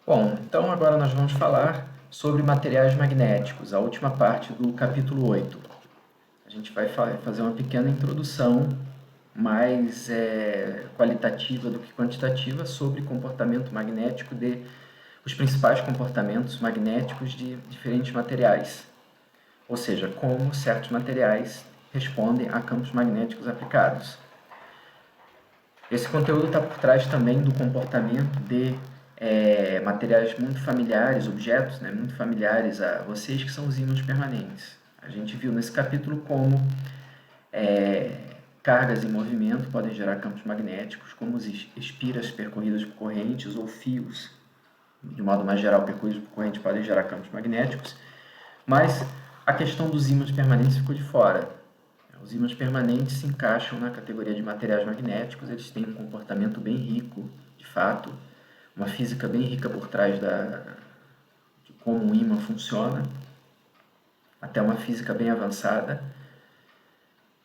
Bom, então agora nós vamos falar sobre materiais magnéticos, a última parte do capítulo 8. A gente vai fazer uma pequena introdução mais qualitativa do que quantitativa sobre comportamento magnético os principais comportamentos magnéticos de diferentes materiais, ou seja, como certos materiais respondem a campos magnéticos aplicados. Esse conteúdo está por trás também do comportamento de materiais muito familiares, objetos muito familiares a vocês, que são os ímãs permanentes. A gente viu nesse capítulo como cargas em movimento podem gerar campos magnéticos, como as espiras percorridas por correntes ou fios, de modo mais geral, percorridos por corrente, podem gerar campos magnéticos, mas a questão dos ímãs permanentes ficou de fora. Os ímãs permanentes se encaixam na categoria de materiais magnéticos, eles têm um comportamento bem rico, de fato, uma física bem rica por trás de como um ímã funciona, até uma física bem avançada.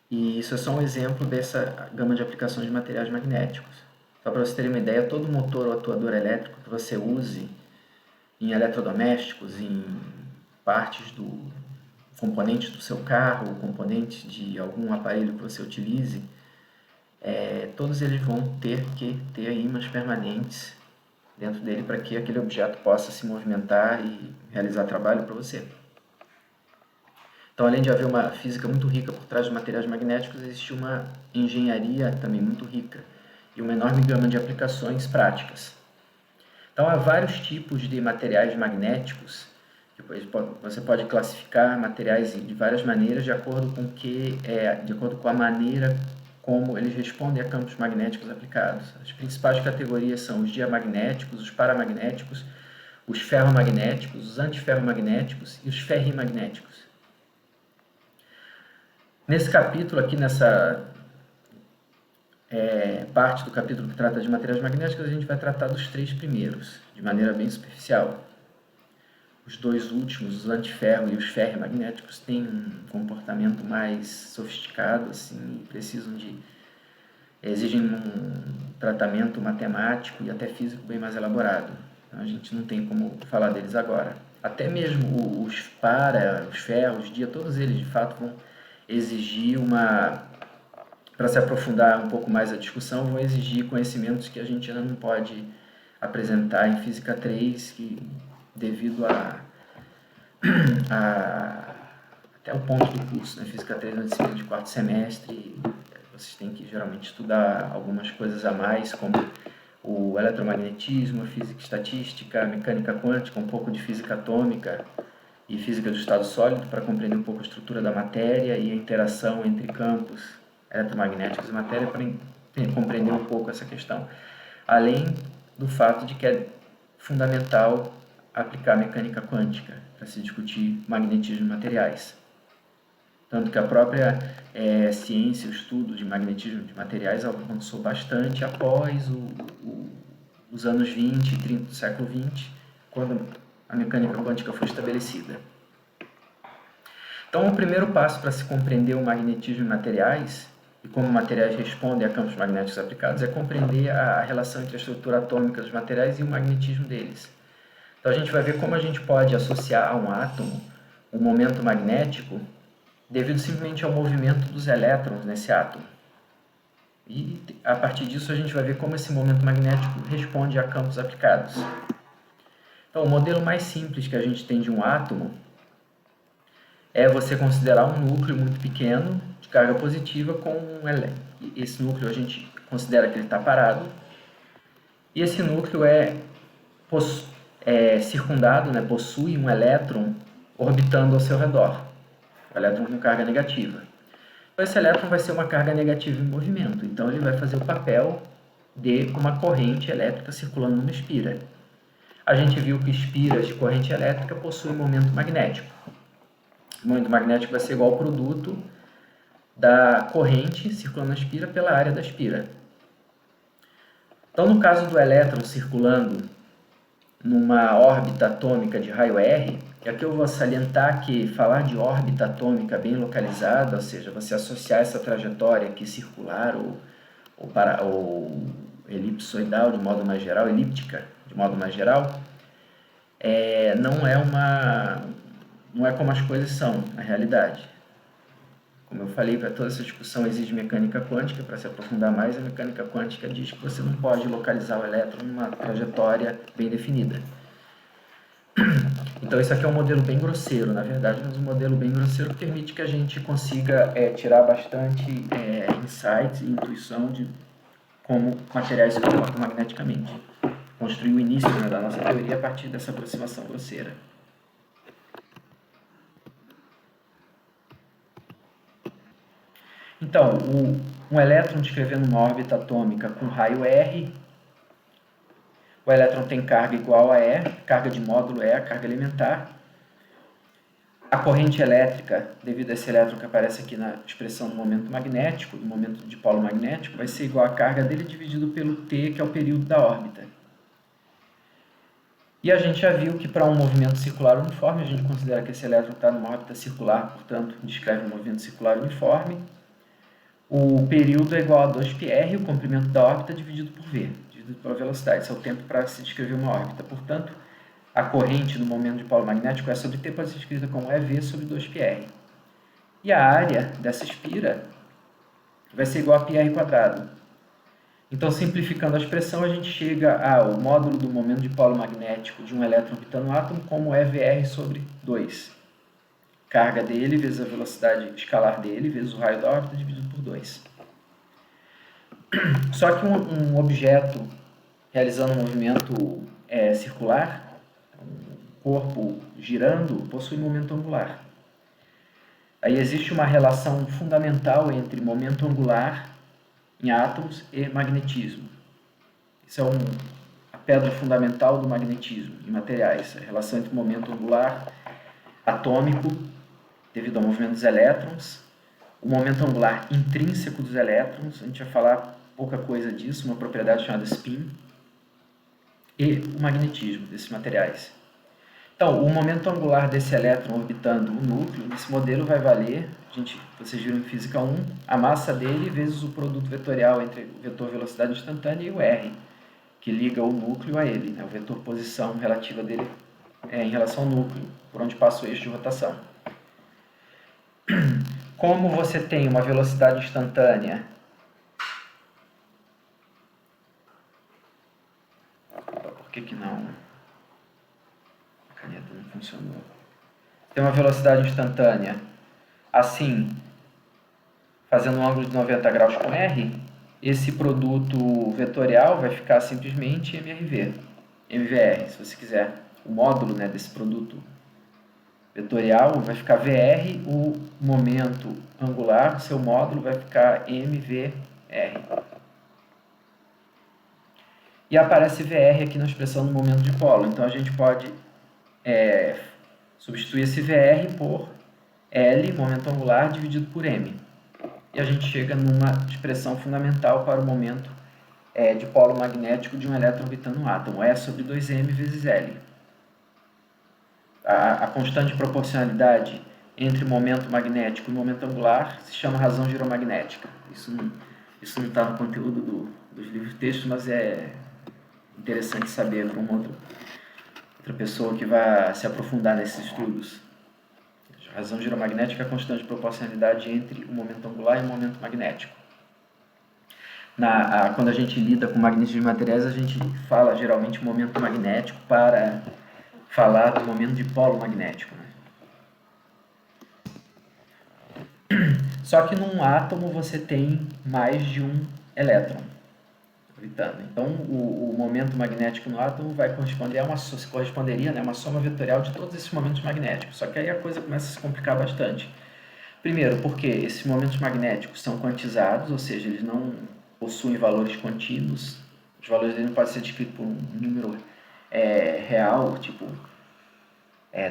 E isso é só um exemplo dessa gama de aplicações de materiais magnéticos. Só para você ter uma ideia, todo motor ou atuador elétrico que você use em eletrodomésticos, em partes componentes do seu carro, componentes de algum aparelho que você utilize, todos eles vão ter que ter ímãs permanentes dentro dele para que aquele objeto possa se movimentar e realizar trabalho para você. Então, além de haver uma física muito rica por trás dos materiais magnéticos, existe uma engenharia também muito rica e uma enorme gama de aplicações práticas. Então, há vários tipos de materiais magnéticos. Depois você pode classificar materiais de várias maneiras de acordo com a maneira como eles respondem a campos magnéticos aplicados. As principais categorias são os diamagnéticos, os paramagnéticos, os ferromagnéticos, os antiferromagnéticos e os ferrimagnéticos. Nesse capítulo aqui, nessa parte do capítulo que trata de materiais magnéticos, a gente vai tratar dos três primeiros, de maneira bem superficial. Os dois últimos, os antiferro e os ferrimagnéticos, têm um comportamento mais sofisticado, assim, exigem um tratamento matemático e até físico bem mais elaborado. Então, a gente não tem como falar deles agora. Até mesmo os ferros, todos eles de fato vão exigir para se aprofundar um pouco mais a discussão, vão exigir conhecimentos que a gente ainda não pode apresentar em Física 3, devido até o ponto do curso. Física 3 é uma disciplina de quarto semestre, vocês têm que geralmente estudar algumas coisas a mais, como o eletromagnetismo, a física estatística, a mecânica quântica, um pouco de física atômica e física do estado sólido, para compreender um pouco a estrutura da matéria e a interação entre campos eletromagnéticos e matéria, para compreender um pouco essa questão. Além do fato de que é fundamental aplicar a mecânica quântica para se discutir magnetismo de materiais. Tanto que a própria ciência, o estudo de magnetismo de materiais avançou bastante após os anos 20 e 30 do século 20, quando a mecânica quântica foi estabelecida. Então, o primeiro passo para se compreender o magnetismo de materiais e como materiais respondem a campos magnéticos aplicados é compreender a relação entre a estrutura atômica dos materiais e o magnetismo deles. Então, a gente vai ver como a gente pode associar a um átomo um momento magnético devido simplesmente ao movimento dos elétrons nesse átomo. E, a partir disso, a gente vai ver como esse momento magnético responde a campos aplicados. Então, o modelo mais simples que a gente tem de um átomo é você considerar um núcleo muito pequeno, de carga positiva, esse núcleo a gente considera que ele está parado, e esse núcleo é circundado, possui um elétron orbitando ao seu redor, o elétron com carga negativa. Então, esse elétron vai ser uma carga negativa em movimento, então ele vai fazer o papel de uma corrente elétrica circulando numa espira. A gente viu que espiras de corrente elétrica possuem momento magnético. O momento magnético vai ser igual ao produto da corrente circulando na espira pela área da espira. Então, no caso do elétron circulando numa órbita atômica de raio R, e aqui eu vou salientar que falar de órbita atômica bem localizada, ou seja, você associar essa trajetória aqui circular ou elipsoidal de modo mais geral, elíptica de modo mais geral, não é como as coisas são na realidade. Como eu falei, para toda essa discussão exige mecânica quântica. Para se aprofundar mais, a mecânica quântica diz que você não pode localizar o elétron numa trajetória bem definida. Então, esse aqui é um modelo bem grosseiro, na verdade, mas um modelo bem grosseiro que permite que a gente consiga tirar bastante insights e intuição de como materiais se comportam magneticamente. Construir o início, né, da nossa teoria a partir dessa aproximação grosseira. Então, um elétron descrevendo uma órbita atômica com raio R, o elétron tem carga igual a E, carga de módulo E, a carga elementar. A corrente elétrica, devido a esse elétron que aparece aqui na expressão do momento magnético, do momento de polo magnético, vai ser igual a carga dele dividido pelo T, que é o período da órbita. E a gente já viu que para um movimento circular uniforme, a gente considera que esse elétron está numa órbita circular, portanto, descreve um movimento circular uniforme. O período é igual a 2πr, o comprimento da órbita dividido por v, dividido pela velocidade. Esse é o tempo para se descrever uma órbita. Portanto, a corrente no momento de polo magnético E sobre t pode ser escrita como EV sobre 2πr. E a área dessa espira vai ser igual a πr². Então, simplificando a expressão, a gente chega ao módulo do momento de polo magnético de um elétron orbitando um átomo como EVR sobre 2. Carga dele vezes a velocidade escalar dele vezes o raio da órbita dividido por 2. Só que um objeto realizando um movimento circular, um corpo girando, possui momento angular. Aí existe uma relação fundamental entre momento angular em átomos e magnetismo. Isso é a pedra fundamental do magnetismo em materiais, a relação entre momento angular atômico, devido ao movimento dos elétrons, o momento angular intrínseco dos elétrons, a gente vai falar pouca coisa disso, uma propriedade chamada spin, e o magnetismo desses materiais. Então, o momento angular desse elétron orbitando o núcleo, nesse modelo vai valer, vocês viram em Física 1, a massa dele vezes o produto vetorial entre o vetor velocidade instantânea e o R, que liga o núcleo a ele, né? O vetor posição relativa dele em relação ao núcleo, por onde passa o eixo de rotação. Como você tem uma velocidade instantânea por que não? A caneta não funcionou. Tem uma velocidade instantânea assim, fazendo um ângulo de 90 graus com R, esse produto vetorial vai ficar simplesmente MVR, se você quiser. O módulo, né, desse produto vetorial vai ficar VR, o momento angular, seu módulo vai ficar MVR. E aparece VR aqui na expressão do momento de polo. Então a gente pode substituir esse VR por L, momento angular, dividido por M. E a gente chega numa expressão fundamental para o momento de polo magnético de um elétron orbitando um átomo. E sobre 2M vezes L. A constante de proporcionalidade entre o momento magnético e o momento angular se chama razão giromagnética. Isso não está no conteúdo dos livros de texto, mas é interessante saber para uma outra pessoa que vai se aprofundar nesses estudos. A razão giromagnética é a constante de proporcionalidade entre o momento angular e o momento magnético. Quando a gente lida com magnetismo de materiais, a gente fala geralmente momento magnético para falar do momento de polo magnético. Né? Só que num átomo você tem mais de um elétron orbitando. Então, o momento magnético no átomo vai corresponder corresponderia, né, uma soma vetorial de todos esses momentos magnéticos. Só que aí a coisa começa a se complicar bastante. Primeiro, porque esses momentos magnéticos são quantizados, ou seja, eles não possuem valores contínuos. Os valores deles não podem ser descritos por um número real, tipo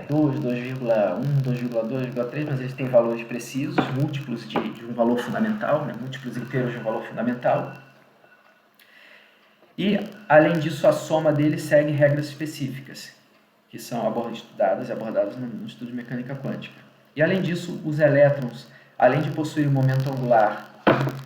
2, 2,1, 2,2, 2,3, mas eles têm valores precisos, múltiplos de um valor fundamental, né, múltiplos inteiros de um valor fundamental. E, além disso, a soma deles segue regras específicas, que são estudadas e abordadas no estudo de mecânica quântica. E, além disso, os elétrons, além de possuir um momento angular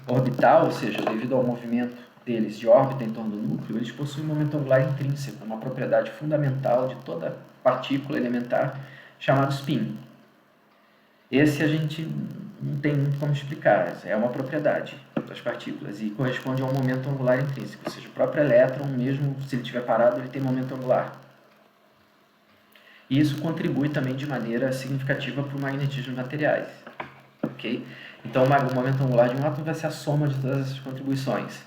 orbital, ou seja, devido ao movimento deles de órbita em torno do núcleo, eles possuem momento angular intrínseco, uma propriedade fundamental de toda partícula elementar chamada spin. Esse a gente não tem muito como explicar, é uma propriedade das partículas e corresponde a um momento angular intrínseco, ou seja, o próprio elétron, mesmo se ele estiver parado, ele tem momento angular. E isso contribui também de maneira significativa para o magnetismo de materiais. Okay? Então, o momento angular de um átomo vai ser a soma de todas essas contribuições.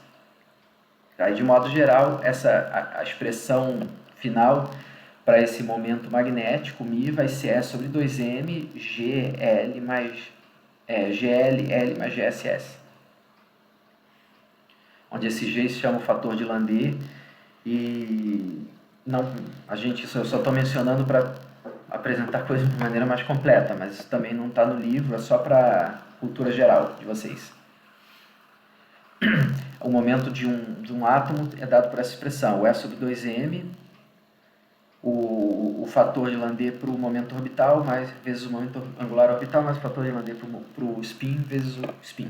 Tá? E, de modo geral, a expressão final para esse momento magnético, μ, vai ser E sobre 2m GL mais GLL mais GSS. Onde esse G se chama o fator de Landé e não, eu só estou mencionando para apresentar coisas de maneira mais completa, mas isso também não está no livro, é só para cultura geral de vocês. O momento de um átomo é dado por essa expressão, o E sobre 2m, o fator de Landé para o momento orbital, vezes o momento angular orbital, mais o fator de Landé para o spin, vezes o spin.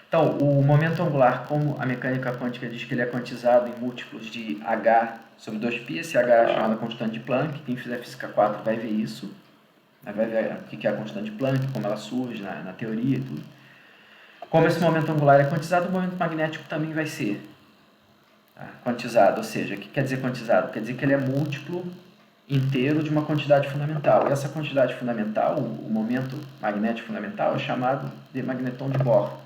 Então, o momento angular, como a mecânica quântica diz que ele é quantizado em múltiplos de h sobre 2π, esse h é chamada constante de Planck, quem fizer física 4 vai ver isso, vai ver o que é a constante de Planck, como ela surge na teoria e tudo. Como esse momento angular é quantizado, o momento magnético também vai ser quantizado, ou seja, o que quer dizer quantizado? Quer dizer que ele é múltiplo inteiro de uma quantidade fundamental. E essa quantidade fundamental, o momento magnético fundamental, é chamado de magneton de Bohr,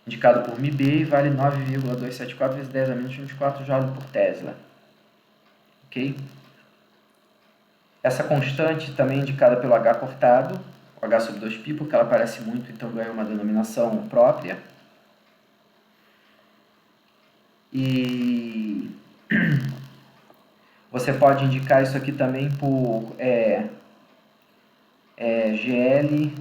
indicado por μb e vale 9,274 vezes 10 a menos 24 Joule por Tesla. Ok? Essa constante também é indicada pelo H cortado, o H sobre 2π, porque ela aparece muito, então ganha uma denominação própria. E você pode indicar isso aqui também por GL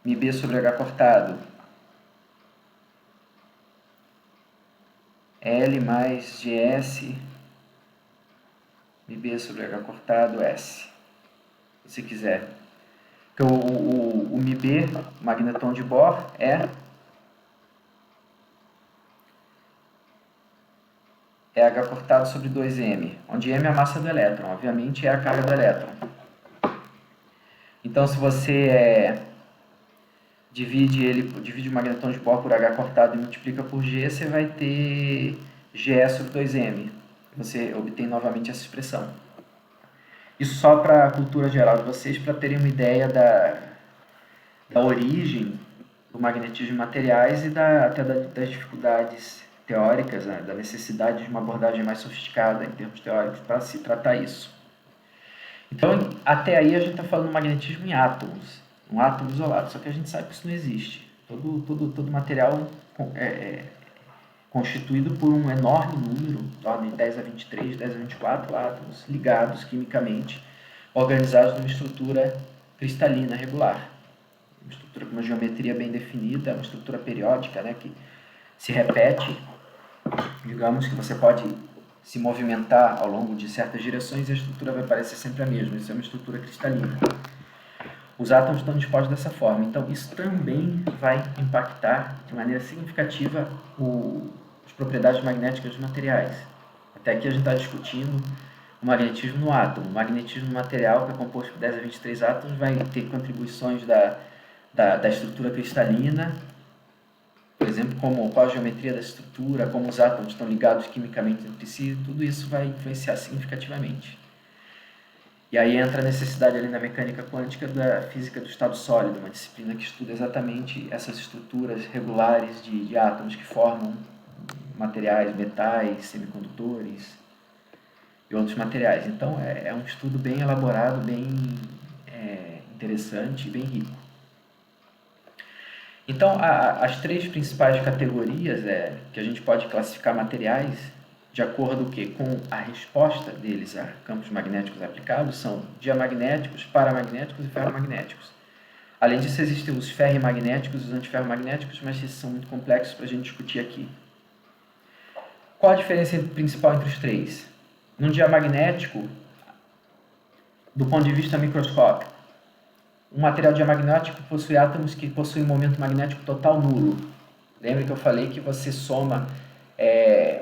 μb sobre H cortado. L mais GS μb sobre H cortado S, se quiser. Porque o μb, magneton de Bohr, é H cortado sobre 2m, onde m é a massa do elétron, obviamente é a carga do elétron. Então, se você divide o magneton de Bohr por H cortado e multiplica por G, você vai ter Ge sobre 2m. Você obtém novamente essa expressão. Isso só para a cultura geral de vocês, para terem uma ideia da origem do magnetismo de materiais e até das dificuldades teóricas, né, da necessidade de uma abordagem mais sofisticada em termos teóricos para se tratar isso. Então, até aí a gente está falando de magnetismo em átomos, um átomo isolado, só que a gente sabe que isso não existe. Todo material é constituído por um enorme número, de ordem de 10 a 23, 10 a 24 átomos ligados quimicamente, organizados numa estrutura cristalina regular. Uma estrutura com uma geometria bem definida, uma estrutura periódica, né, que se repete. Digamos que você pode se movimentar ao longo de certas direções e a estrutura vai parecer sempre a mesma. Isso é uma estrutura cristalina. Os átomos estão dispostos dessa forma. Então, isso também vai impactar de maneira significativa as propriedades magnéticas dos materiais. Até aqui a gente está discutindo o magnetismo no átomo. O magnetismo no material, que é composto por 10 a 23 átomos, vai ter contribuições da estrutura cristalina, por exemplo, qual a geometria da estrutura, como os átomos estão ligados quimicamente entre si, tudo isso vai influenciar significativamente. E aí entra a necessidade ali na mecânica quântica da física do estado sólido, uma disciplina que estuda exatamente essas estruturas regulares de átomos que formam materiais, metais, semicondutores e outros materiais. Então é um estudo bem elaborado, bem interessante e bem rico. Então, as três principais categorias que a gente pode classificar materiais, de acordo com a resposta deles a campos magnéticos aplicados, são diamagnéticos, paramagnéticos e ferromagnéticos. Além disso, existem os ferrimagnéticos e os antiferromagnéticos, mas esses são muito complexos para a gente discutir aqui. Qual a diferença principal entre os três? Num diamagnético, do ponto de vista microscópico, Um material diamagnético possui átomos que possuem momento magnético total nulo. Lembra que eu falei que você soma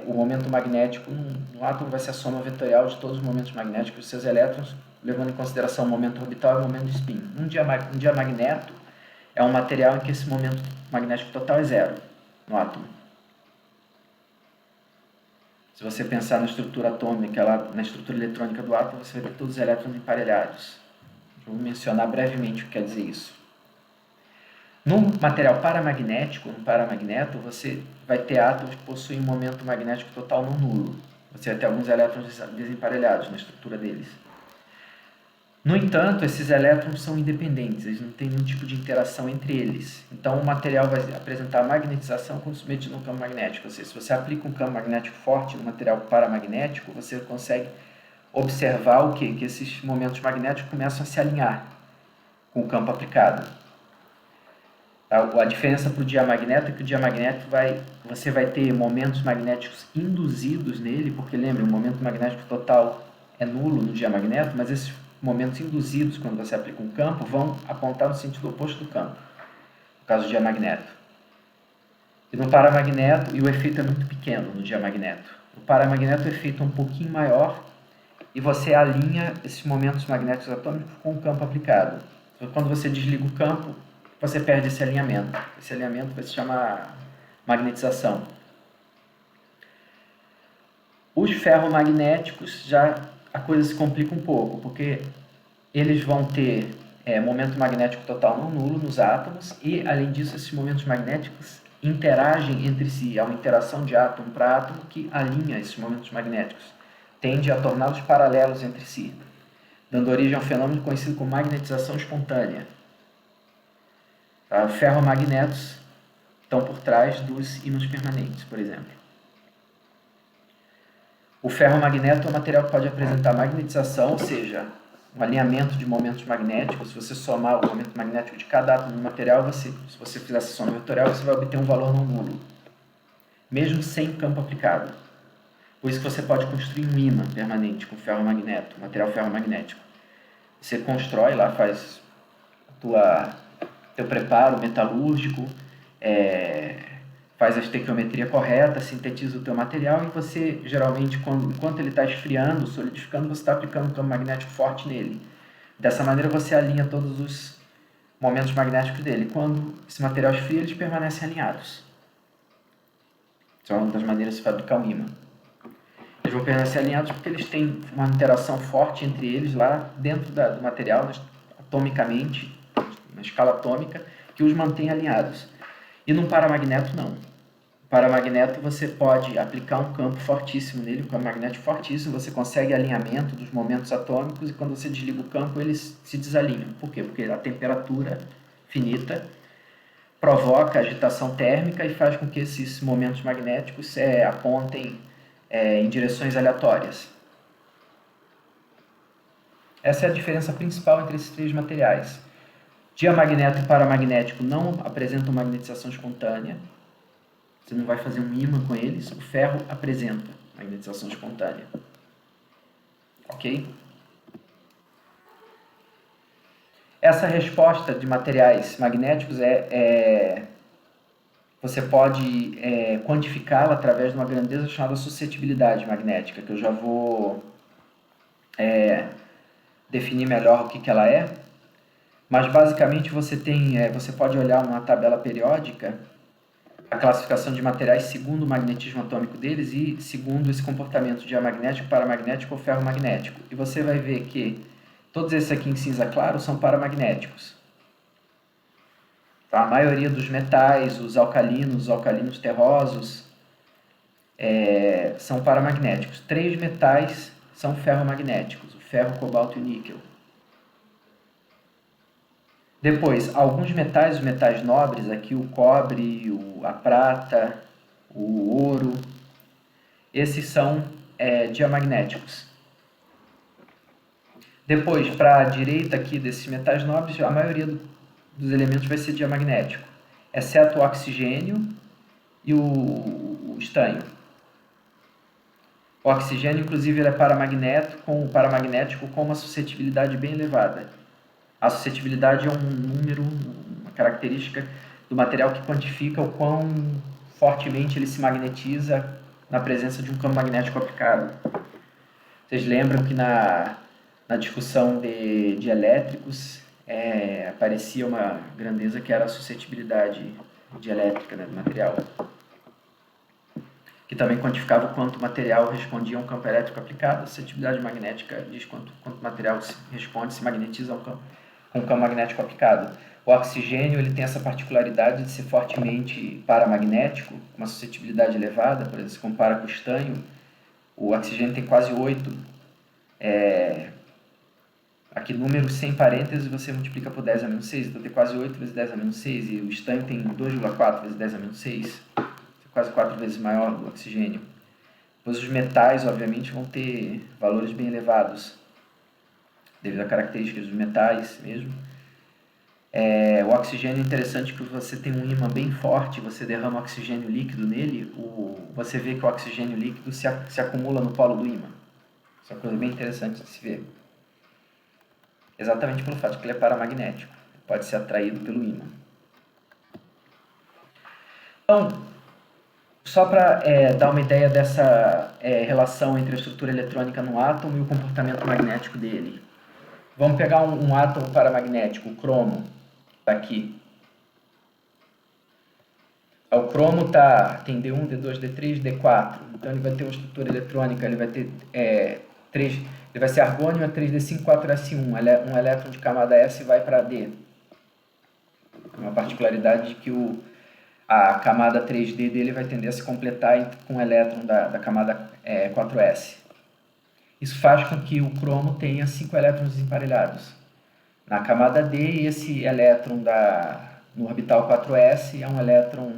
o momento magnético no átomo vai ser a soma vetorial de todos os momentos magnéticos dos seus elétrons, levando em consideração o momento orbital e o momento de spin. Um diamagneto é um material em que esse momento magnético total é zero no átomo. Se você pensar na estrutura atômica, na estrutura eletrônica do átomo, você vai ter todos os elétrons emparelhados. Vou mencionar brevemente o que quer dizer isso. Num material paramagnético, no paramagneto, você vai ter átomos que possuem um momento magnético total não nulo. Você vai ter alguns elétrons desemparelhados na estrutura deles. No entanto, esses elétrons são independentes, eles não têm nenhum tipo de interação entre eles. Então, o material vai apresentar magnetização quando submetido a um campo magnético. Ou seja, se você aplica um campo magnético forte no material paramagnético, você consegue observar o quê? Que esses momentos magnéticos começam a se alinhar com o campo aplicado. A diferença para o diamagneto é que o diamagneto você vai ter momentos magnéticos induzidos nele, porque lembre, o momento magnético total é nulo no diamagneto, mas esses momentos induzidos, quando você aplica um campo, vão apontar no sentido oposto do campo, no caso do diamagneto. E no paramagneto, e o efeito é muito pequeno no diamagneto. No paramagneto o efeito é um pouquinho maior e você alinha esses momentos magnéticos atômicos com o campo aplicado. Então, quando você desliga o campo, você perde esse alinhamento. Esse alinhamento vai se chamar magnetização. Os ferromagnéticos, já a coisa se complica um pouco, porque eles vão ter momento magnético total não nulo nos átomos e, além disso, esses momentos magnéticos interagem entre si. Há uma interação de átomo para átomo que alinha esses momentos magnéticos, tende a torná-los paralelos entre si, dando origem a um fenômeno conhecido como magnetização espontânea. Tá? Ferromagnetos estão por trás dos ímãs permanentes, por exemplo. O ferromagneto é um material que pode apresentar magnetização, ou seja, um alinhamento de momentos magnéticos. Se você somar o momento magnético de cada átomo do material, se você fizer essa soma vetorial, você vai obter um valor não nulo, mesmo sem campo aplicado. Por isso que você pode construir um ímã permanente com ferromagneto, material ferromagnético. Você constrói lá, faz teu preparo metalúrgico, faz a estequiometria correta, sintetiza o teu material e você, geralmente, enquanto ele está esfriando, solidificando, você está aplicando um campo magnético forte nele. Dessa maneira, você alinha todos os momentos magnéticos dele. Quando esse material esfria, eles permanecem alinhados. Essa é uma das maneiras de se fabricar um ímã. Eles vão permanecer alinhados porque eles têm uma interação forte entre eles lá dentro do material, atomicamente, na escala atômica, que os mantém alinhados. E num paramagneto, não. No paramagneto, você pode aplicar um campo fortíssimo nele, um campo magnético fortíssimo, você consegue alinhamento dos momentos atômicos e quando você desliga o campo, eles se desalinham. Por quê? Porque a temperatura finita provoca agitação térmica e faz com que esses momentos magnéticos apontem em direções aleatórias. Essa é a diferença principal entre esses três materiais. Diamagneto e paramagnético não apresentam magnetização espontânea. Você não vai fazer um ímã com eles. O ferro apresenta magnetização espontânea. Ok? Essa resposta de materiais magnéticos você pode quantificá-la através de uma grandeza chamada suscetibilidade magnética, que eu já vou definir melhor o que ela é. Mas basicamente você pode olhar numa tabela periódica a classificação de materiais segundo o magnetismo atômico deles e segundo esse comportamento diamagnético, paramagnético ou ferromagnético. E você vai ver que todos esses aqui em cinza claro são paramagnéticos. Tá? A maioria dos metais, os alcalinos terrosos, são paramagnéticos. 3 metais são ferromagnéticos, o ferro, o cobalto e o níquel. Depois, alguns metais, os metais nobres, aqui o cobre, a prata, o ouro, esses são diamagnéticos. Depois, para a direita aqui desses metais nobres, a maioria dos elementos vai ser diamagnético, exceto o oxigênio e o estanho. O oxigênio, inclusive, ele é paramagnético com uma suscetibilidade bem elevada. A suscetibilidade é um número, uma característica do material que quantifica o quão fortemente ele se magnetiza na presença de um campo magnético aplicado. Vocês lembram que na discussão de elétricos aparecia uma grandeza que era a suscetibilidade dielétrica, né, do material, que também quantificava o quanto o material respondia a um campo elétrico aplicado. A suscetibilidade magnética diz quanto o material responde, se magnetiza com um campo magnético aplicado. O oxigênio ele tem essa particularidade de ser fortemente paramagnético, uma suscetibilidade elevada. Por exemplo, se compara com o estanho, o oxigênio tem quase 8. Aqui números sem parênteses você multiplica por 10 a menos 6, então tem quase 8 vezes 10 a menos 6, e o estanho tem 2,4 vezes 10 a menos 6, quase 4 vezes maior do oxigênio. Pois os metais, obviamente, vão ter valores bem elevados, devido às características dos metais mesmo. O oxigênio é interessante que você tem um ímã bem forte, você derrama oxigênio líquido nele, você vê que o oxigênio líquido se acumula no polo do ímã. Isso é uma coisa bem interessante de se ver. Exatamente pelo fato de que ele é paramagnético, pode ser atraído pelo ímã. Então, só para dar uma ideia dessa relação entre a estrutura eletrônica no átomo e o comportamento magnético dele. Vamos pegar um átomo paramagnético, o cromo, está aqui. O cromo tem D1, D2, D3, D4. Então ele vai ter uma estrutura eletrônica, ele vai ter ele vai ser argônio a 3D5, 4S1. Um elétron de camada S vai para D. Uma particularidade de que a camada 3D dele vai tender a se completar com o elétron da camada 4S. Isso faz com que o cromo tenha 5 elétrons desemparelhados. Na camada D, esse elétron no orbital 4S é um elétron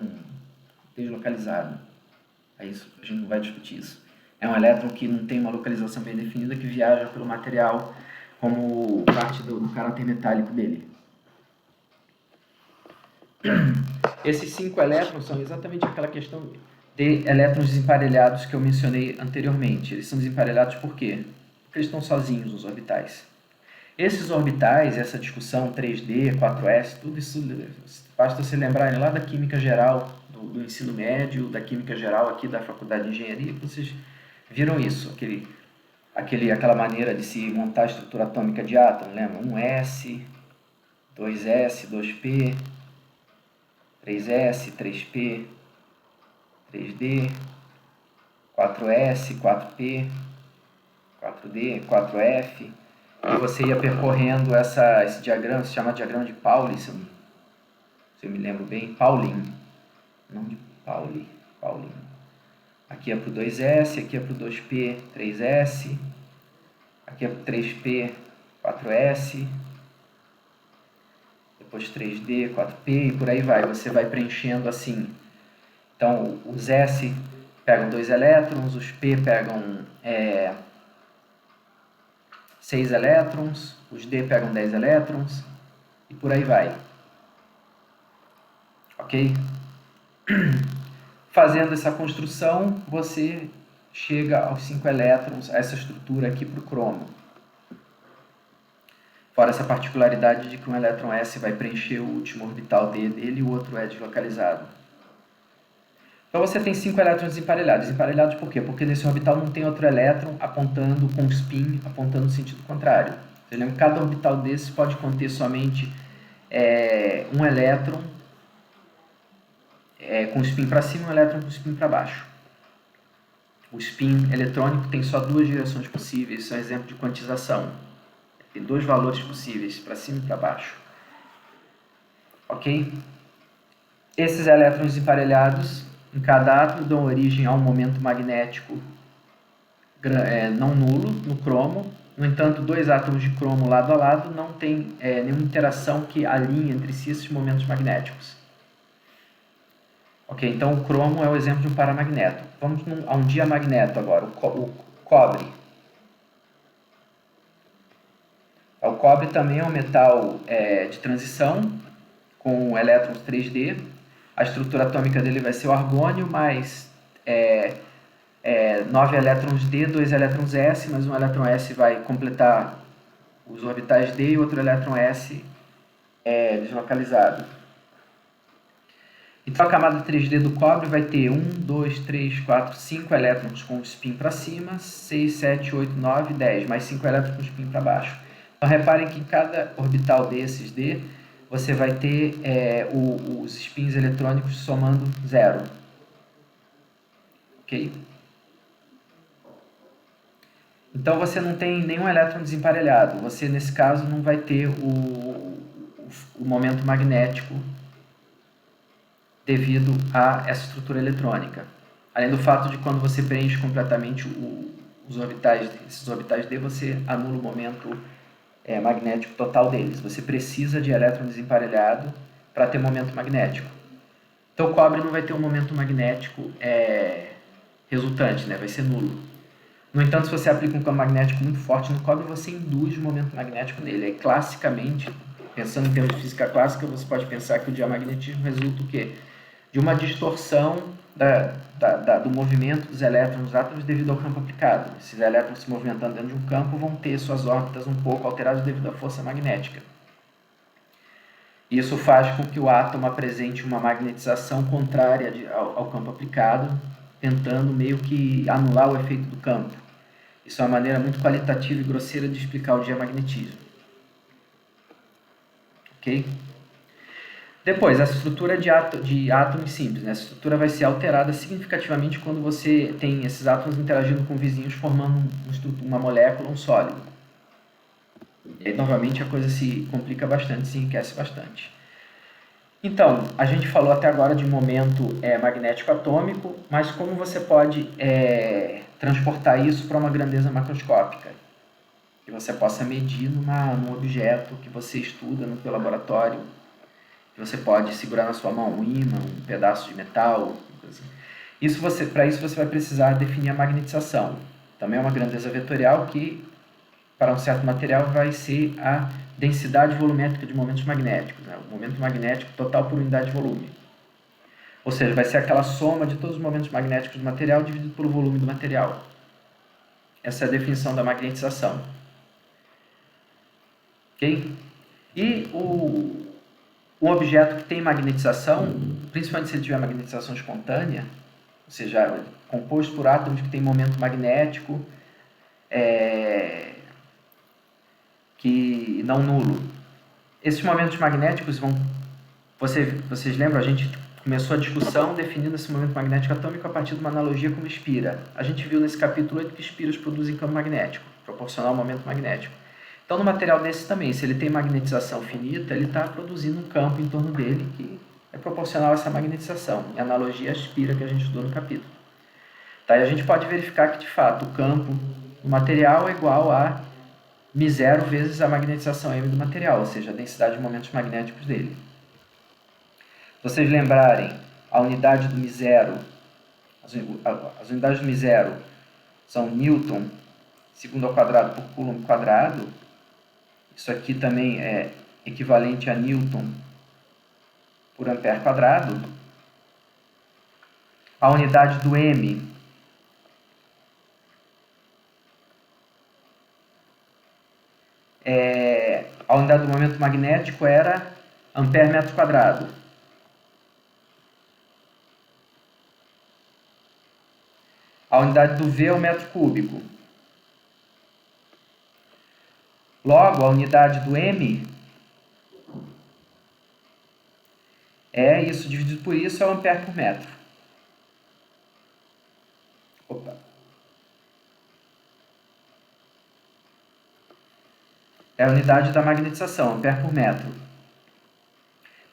deslocalizado. Isso, a gente não vai discutir isso. É um elétron que não tem uma localização bem definida, que viaja pelo material como parte do caráter metálico dele. Esses 5 elétrons são exatamente aquela questão de elétrons desemparelhados que eu mencionei anteriormente. Eles são desemparelhados por quê? Porque eles estão sozinhos nos orbitais. Esses orbitais, essa discussão 3D, 4S, tudo isso basta se lembrarem lá da química geral do ensino médio, da química geral aqui da Faculdade de Engenharia, que vocês viram isso, aquela maneira de se montar a estrutura atômica de átomo, lembra? 1S, 2S, 2P, 3S, 3P, 3D, 4S, 4P, 4D, 4F, e você ia percorrendo esse diagrama, se chama diagrama de Pauli, se eu me lembro bem, Pauling, não de Pauli, Pauling. Aqui é para o 2S, aqui é para o 2P, 3S, aqui é para o 3P, 4S, depois 3D, 4P e por aí vai. Você vai preenchendo assim. Então, os S pegam 2 elétrons, os P pegam 6 elétrons, os D pegam 10 elétrons e por aí vai. Ok? Fazendo essa construção, você chega aos 5 elétrons, a essa estrutura aqui para o cromo. Fora essa particularidade de que um elétron S vai preencher o último orbital D dele e o outro é deslocalizado. Então você tem 5 elétrons desemparelhados. Desemparelhados por quê? Porque nesse orbital não tem outro elétron apontando com spin, apontando no sentido contrário. Você lembra que cada orbital desse pode conter somente um elétron com spin para cima e um elétron com spin para baixo. O spin eletrônico tem só 2 direções possíveis, isso é um exemplo de quantização. Tem 2 valores possíveis, para cima e para baixo. Ok? Esses elétrons desemparelhados em cada átomo dão origem a um momento magnético não nulo no cromo. No entanto, 2 átomos de cromo lado a lado não tem nenhuma interação que alinhe entre si esses momentos magnéticos. Ok, então o cromo é o exemplo de um paramagneto. Vamos a um diamagneto agora, o cobre. O cobre também é um metal de transição, com elétrons 3D. A estrutura atômica dele vai ser o argônio, mais 9 elétrons D, 2 elétrons S, mas um elétron S vai completar os orbitais D e outro elétron S deslocalizado. Então a camada 3D do cobre vai ter 1, 2, 3, 4, 5 elétrons com spin para cima, 6, 7, 8, 9, 10, mais 5 elétrons com spin para baixo. Então reparem que em cada orbital desses D, você vai ter os spins eletrônicos somando 0. Ok? Então você não tem nenhum elétron desemparelhado. Você, nesse caso, não vai ter o momento magnético devido a essa estrutura eletrônica. Além do fato de quando você preenche completamente esses orbitais D, você anula o momento magnético total deles. Você precisa de elétron desemparelhado para ter momento magnético. Então o cobre não vai ter um momento magnético resultante, né? Vai ser nulo. No entanto, se você aplica um campo magnético muito forte no cobre, você induz o momento magnético nele. Aí, classicamente, pensando em termos de física clássica, você pode pensar que o diamagnetismo resulta o quê? De uma distorção do movimento dos elétrons nos átomos devido ao campo aplicado. Esses elétrons se movimentando dentro de um campo vão ter suas órbitas um pouco alteradas devido à força magnética. Isso faz com que o átomo apresente uma magnetização contrária ao campo aplicado, tentando meio que anular o efeito do campo. Isso é uma maneira muito qualitativa e grosseira de explicar o diamagnetismo. Ok? Depois, a estrutura de átomos simples. Né? A estrutura vai ser alterada significativamente quando você tem esses átomos interagindo com vizinhos, formando uma molécula, um sólido. E aí, novamente, a coisa se complica bastante, se enriquece bastante. Então, a gente falou até agora de momento magnético atômico, mas como você pode transportar isso para uma grandeza macroscópica? Que você possa medir num objeto que você estuda no teu laboratório, que você pode segurar na sua mão um ímã, um pedaço de metal, coisa assim. Para isso você vai precisar definir a magnetização. Também é uma grandeza vetorial que, para um certo material, vai ser a densidade volumétrica de momentos magnéticos, né? O momento magnético total por unidade de volume. Ou seja, vai ser aquela soma de todos os momentos magnéticos do material dividido pelo volume do material. Essa é a definição da magnetização. Ok? E um objeto que tem magnetização, principalmente se ele tiver magnetização espontânea, ou seja, composto por átomos que têm momento magnético que não nulo. Esses momentos magnéticos vão... Vocês lembram? A gente começou a discussão definindo esse momento magnético atômico a partir de uma analogia com uma espira. A gente viu nesse capítulo 8 que espiras produzem campo magnético, proporcional ao momento magnético. Então, no material desse também, se ele tem magnetização finita, ele está produzindo um campo em torno dele que é proporcional a essa magnetização, em analogia à espira que a gente estudou no capítulo. Tá? E a gente pode verificar que, de fato, o campo do material é igual a μ0 vezes a magnetização m do material, ou seja, a densidade de momentos magnéticos dele. Se vocês lembrarem, a unidade do μ0, as unidades do μ0 são Newton segundo ao quadrado por Coulomb quadrado. Isso aqui também é equivalente a Newton por ampere quadrado. A unidade do m a unidade do momento magnético era ampere metro quadrado. A unidade do V é o metro cúbico. Logo, a unidade do m é isso dividido por isso, é o ampere por metro. Opa. É a unidade da magnetização, ampere por metro.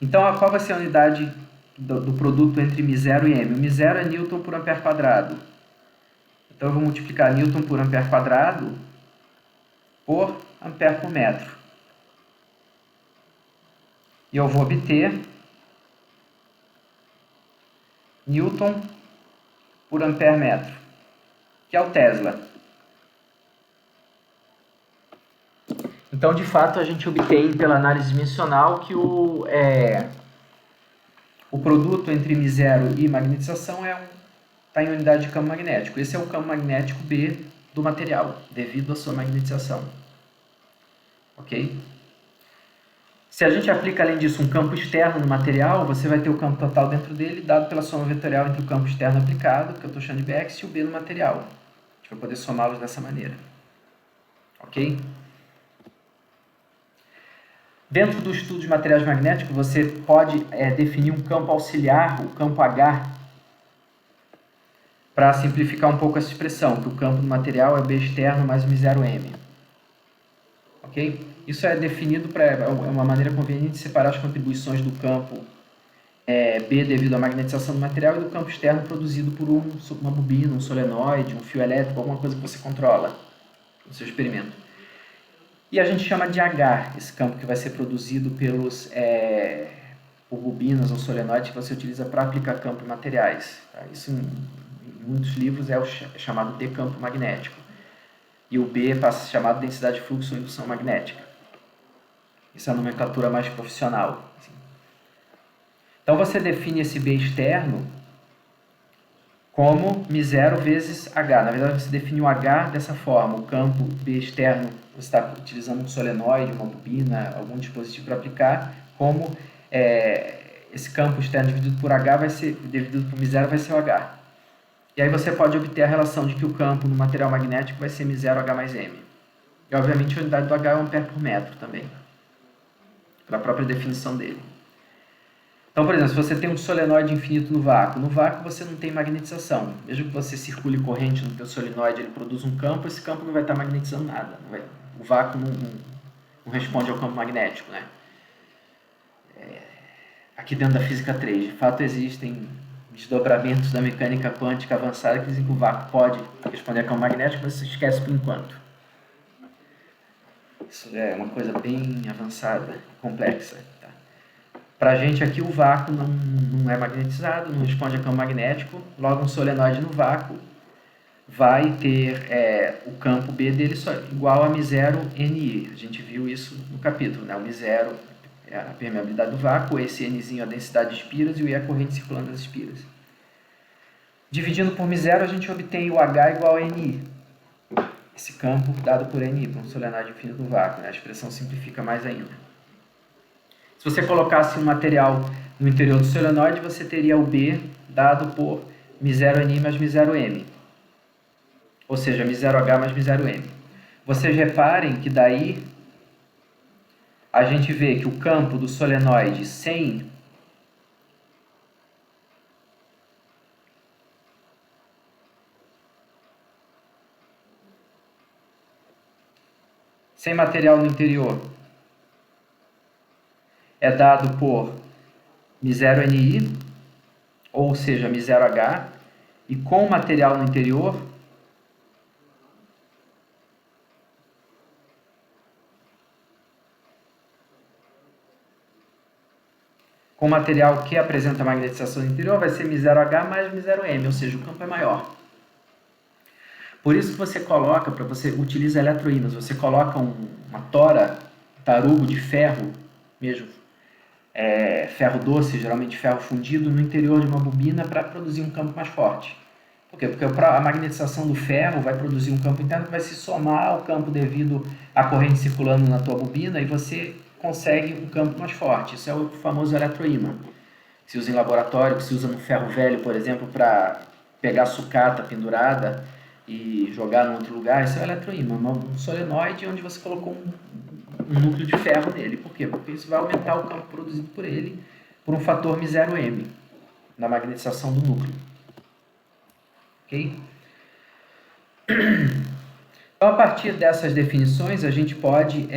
Então, qual vai ser a unidade do produto entre μ0 e m? O μ0 é Newton por ampere quadrado. Então, eu vou multiplicar Newton por ampere quadrado por ampere por metro. E eu vou obter Newton por ampere metro, que é o Tesla. Então, de fato, a gente obtém pela análise dimensional que o produto entre μ0 e magnetização está em unidade de campo magnético. Esse é o campo magnético B do material, devido à sua magnetização. ok? Se a gente aplica, além disso, um campo externo no material, você vai ter o campo total dentro dele, dado pela soma vetorial entre o campo externo aplicado, que eu estou chamando de Bx, e o B no material. A gente vai poder somá-los dessa maneira. Ok? Dentro do estudo de materiais magnéticos, você pode definir um campo auxiliar, o campo H, para simplificar um pouco essa expressão, que o campo do material é B externo mais μ0m. Ok? Isso é definido é uma maneira conveniente de separar as contribuições do campo B devido à magnetização do material e do campo externo produzido por uma bobina, um solenoide, um fio elétrico, alguma coisa que você controla no seu experimento. E a gente chama de H, esse campo que vai ser produzido por bobinas ou solenoides que você utiliza para aplicar campo em materiais. Tá? Isso em muitos livros é chamado de campo magnético. E o B passa a ser chamado de densidade de fluxo ou indução magnética. Isso é a nomenclatura mais profissional. Assim. Então você define esse B externo como μ0 vezes H. Na verdade, você define o H dessa forma. O campo B externo, você está utilizando um solenoide, uma bobina, algum dispositivo para aplicar, como esse campo externo dividido por H vai ser, dividido por μ0 vai ser o H. E aí você pode obter a relação de que o campo no material magnético vai ser μ0H mais M. E obviamente a unidade do H é 1 ampere por metro também, pela própria definição dele. Então, por exemplo, se você tem um solenoide infinito no vácuo você não tem magnetização. Mesmo que você circule corrente no seu solenoide, ele produz um campo, esse campo não vai estar magnetizando nada. O vácuo não responde ao campo magnético, né? Aqui dentro da física 3, de fato existem desdobramentos da mecânica quântica avançada que dizem que o vácuo pode responder a campo magnético, mas você esquece por enquanto. Isso é uma coisa bem avançada, complexa. Tá? Para a gente aqui o vácuo não é magnetizado, não responde a campo magnético, logo um solenoide no vácuo vai ter o campo B dele só igual a μ0NI. A gente viu isso no capítulo, né? O μ0 é a permeabilidade do vácuo, esse Nzinho é a densidade de espiras e o I é a corrente circulando das espiras. Dividindo por μ0 a gente obtém o H igual a NI. Esse campo dado por NI, por um solenoide infinito no vácuo. Né? A expressão simplifica mais ainda. Se você colocasse um material no interior do solenoide, você teria o B dado por μ0NI mais μ0M. Ou seja, μ0H mais μ0M. Vocês reparem que daí a gente vê que o campo do solenoide sem material no interior é dado por μ0NI, ou seja, μ0H, e com material no interior com material que apresenta magnetização no interior vai ser μ0H mais μ0M, ou seja, o campo é maior. Por isso que você coloca, você utiliza eletroímãs, você coloca uma tora, tarugo de ferro, mesmo, ferro doce, geralmente ferro fundido, no interior de uma bobina para produzir um campo mais forte. Por quê? Porque a magnetização do ferro vai produzir um campo interno que vai se somar ao campo devido à corrente circulando na tua bobina e você consegue um campo mais forte. Isso é o famoso eletroímã. Que se usa em laboratório, que se usa no ferro velho, por exemplo, para pegar sucata pendurada e jogar em outro lugar. Isso é o eletroímã, um solenoide onde você colocou um núcleo de ferro nele. Por quê? Porque isso vai aumentar o campo produzido por ele por um fator μ0m na magnetização do núcleo. Ok? Então, a partir dessas definições, a gente pode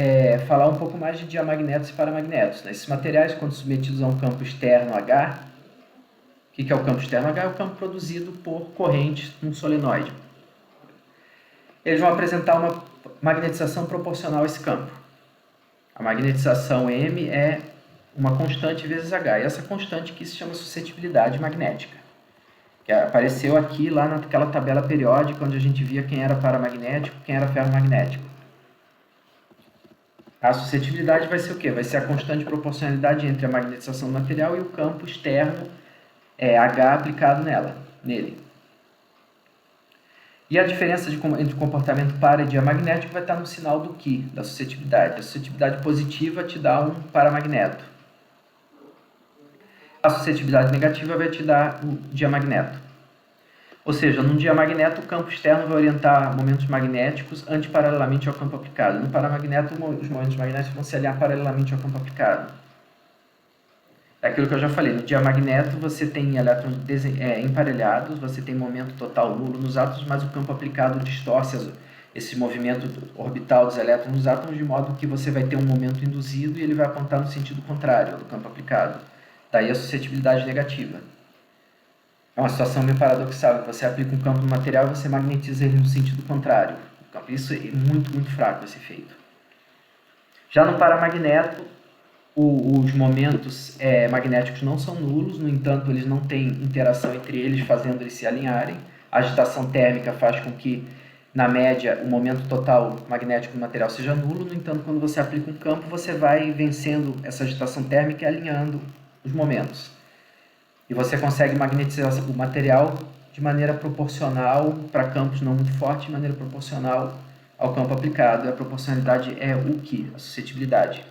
falar um pouco mais de diamagnetos e paramagnetos. Né? Esses materiais, quando submetidos a um campo externo H, o que é o campo externo H? É o campo produzido por correntes num solenoide. Eles vão apresentar uma magnetização proporcional a esse campo. A magnetização M é uma constante vezes H, e essa constante aqui se chama suscetibilidade magnética. Que apareceu aqui lá naquela tabela periódica onde a gente via quem era paramagnético, quem era ferromagnético. A suscetibilidade vai ser o quê? Vai ser a constante de proporcionalidade entre a magnetização do material e o campo externo H aplicado nele. E a diferença entre o comportamento para e diamagnético vai estar no sinal do que, da suscetibilidade. A suscetibilidade positiva te dá um paramagneto. A suscetibilidade negativa vai te dar o diamagneto. Ou seja, num diamagneto, o campo externo vai orientar momentos magnéticos antiparalelamente ao campo aplicado. No paramagneto, os momentos magnéticos vão se alinhar paralelamente ao campo aplicado. É aquilo que eu já falei, no diamagneto você tem elétrons emparelhados, você tem momento total nulo nos átomos, mas o campo aplicado distorce esse movimento orbital dos elétrons nos átomos, de modo que você vai ter um momento induzido e ele vai apontar no sentido contrário do campo aplicado. Daí a suscetibilidade negativa. É uma situação meio paradoxal, você aplica um campo no material e você magnetiza ele no sentido contrário. Isso é muito, muito fraco, esse efeito. Já no paramagneto, os momentos magnéticos não são nulos, no entanto, eles não têm interação entre eles, fazendo eles se alinharem. A agitação térmica faz com que, na média, o momento total magnético do material seja nulo, no entanto, quando você aplica um campo, você vai vencendo essa agitação térmica e alinhando os momentos. E você consegue magnetizar o material de maneira proporcional para campos não muito fortes, de maneira proporcional ao campo aplicado. E a proporcionalidade é o que? A suscetibilidade.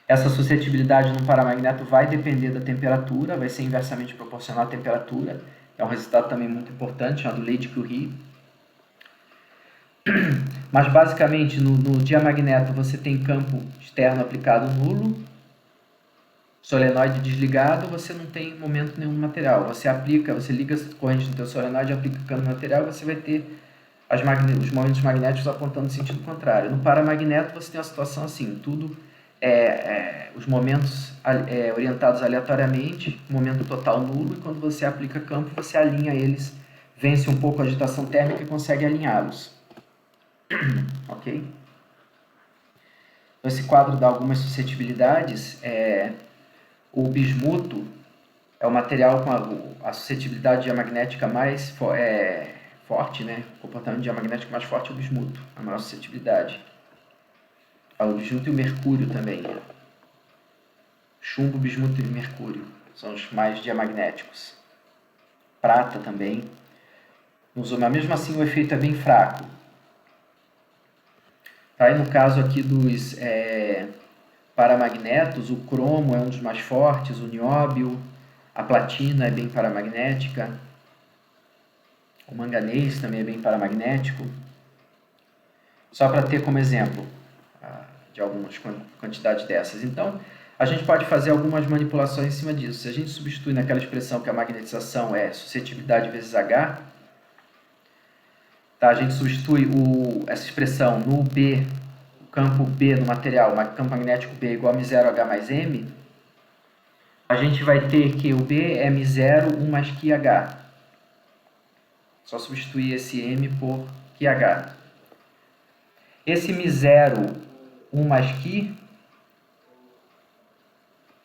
Essa suscetibilidade no paramagneto vai depender da temperatura, vai ser inversamente proporcional à temperatura. É um resultado também muito importante, chamado lei de Curie. Mas basicamente no diamagneto você tem campo externo aplicado nulo, solenoide desligado, você não tem momento nenhum no material. Você liga a corrente no teu solenoide, aplica o campo no material, você vai ter os momentos magnéticos apontando no sentido contrário. No paramagneto você tem uma situação assim, tudo os momentos orientados aleatoriamente, momento total nulo, e quando você aplica campo, você alinha eles, vence um pouco a agitação térmica e consegue alinhá-los. Ok? Então, esse quadro dá algumas suscetibilidades. O bismuto é o material com a suscetibilidade diamagnética mais forte, né? O comportamento diamagnético mais forte é o bismuto, a maior suscetibilidade. O bismuto e o mercúrio também. Chumbo, bismuto e mercúrio são os mais diamagnéticos. Prata também. Mas mesmo assim o efeito é bem fraco. Aí no caso aqui dos paramagnetos, o cromo é um dos mais fortes, o nióbio, a platina é bem paramagnética, o manganês também é bem paramagnético. Só para ter como exemplo de algumas quantidades dessas. Então, a gente pode fazer algumas manipulações em cima disso. Se a gente substitui naquela expressão que a magnetização é suscetibilidade vezes H, tá? A gente substitui essa expressão no B, o campo B no material, o campo magnético B igual a μ0H mais M, a gente vai ter que o B é μ0, 1 mais QH. Só substituir esse M por QH. Esse μ0, 1 mais Q,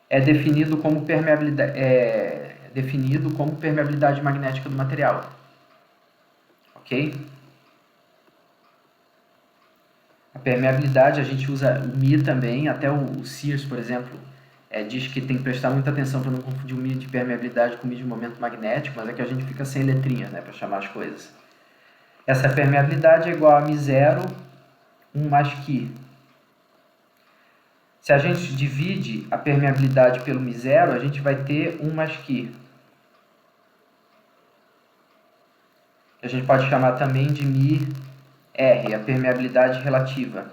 é definido como permeabilidade magnética do material. Ok? A permeabilidade, a gente usa o Mi também, até o Sears, por exemplo, diz que tem que prestar muita atenção para não confundir o Mi de permeabilidade com o Mi de momento magnético, mas é que a gente fica sem letrinhas, né, para chamar as coisas. Essa permeabilidade é igual a μ0, 1 mais Q. Se a gente divide a permeabilidade pelo μ0, a gente vai ter 1 mais Q. A gente pode chamar também de μr, a permeabilidade relativa.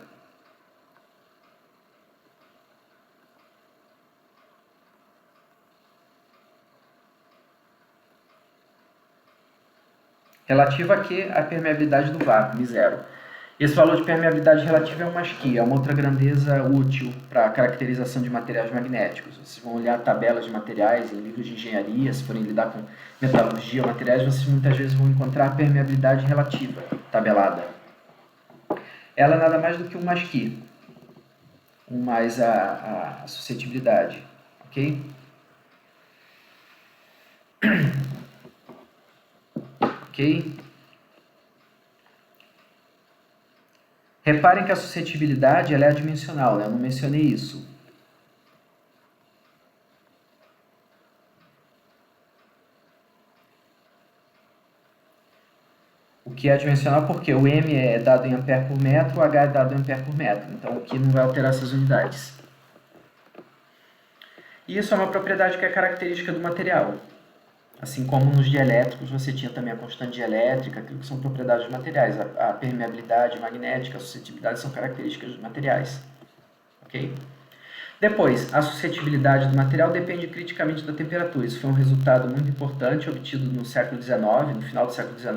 Relativa a quê? A permeabilidade do vácuo, μ0. Esse valor de permeabilidade relativa é um Q, é uma outra grandeza útil para a caracterização de materiais magnéticos. Vocês vão olhar tabelas de materiais em livros de engenharia, se forem lidar com metalurgia ou materiais, vocês muitas vezes vão encontrar a permeabilidade relativa tabelada. Ela é nada mais do que um Q, mais a suscetibilidade, ok? Ok? Reparem que a suscetibilidade ela é adimensional, né? Eu não mencionei isso. O que é adimensional porque o M é dado em ampere por metro, o H é dado em ampere por metro. Então, o que não vai alterar essas unidades. E isso é uma propriedade que é característica do material. Assim como nos dielétricos, você tinha também a constante dielétrica, aquilo que são propriedades dos materiais. A permeabilidade magnética, a suscetibilidade são características dos materiais. Ok? Depois, a suscetibilidade do material depende criticamente da temperatura. Isso foi um resultado muito importante obtido no século XIX, no final do século XIX,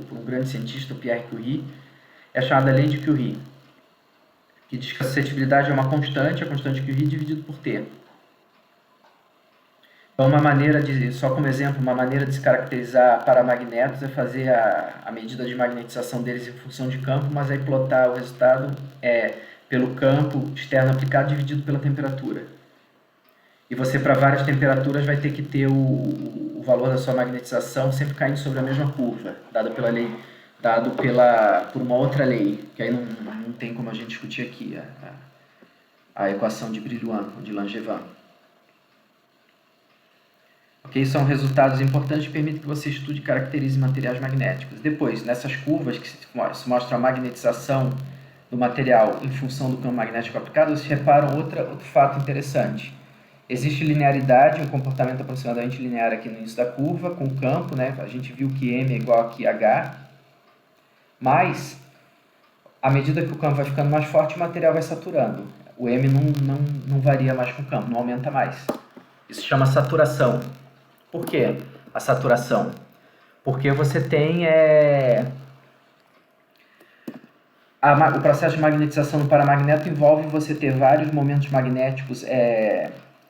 por um grande cientista, Pierre Curie. É chamada lei de Curie, que diz que a suscetibilidade é uma constante, a constante de Curie dividido por T. Então, só como exemplo, uma maneira de se caracterizar paramagnetos é fazer a medida de magnetização deles em função de campo, mas aí plotar o resultado pelo campo externo aplicado dividido pela temperatura. E você, para várias temperaturas, vai ter que ter o valor da sua magnetização sempre caindo sobre a mesma curva, dado por uma outra lei, que aí não tem como a gente discutir aqui, a equação de Brillouin, de Langevin. Okay? São resultados importantes que permitem que você estude e caracterize materiais magnéticos. Depois, nessas curvas que se mostra a magnetização do material em função do campo magnético aplicado, vocês reparam outro fato interessante. Existe linearidade, um comportamento aproximadamente linear aqui no início da curva, com o campo, né? A gente viu que M é igual aqui a H, mas, à medida que o campo vai ficando mais forte, o material vai saturando. O M não varia mais com o campo, não aumenta mais. Isso se chama saturação. Por quê? A saturação. Porque você tem o processo de magnetização do paramagneto envolve você ter vários momentos magnéticos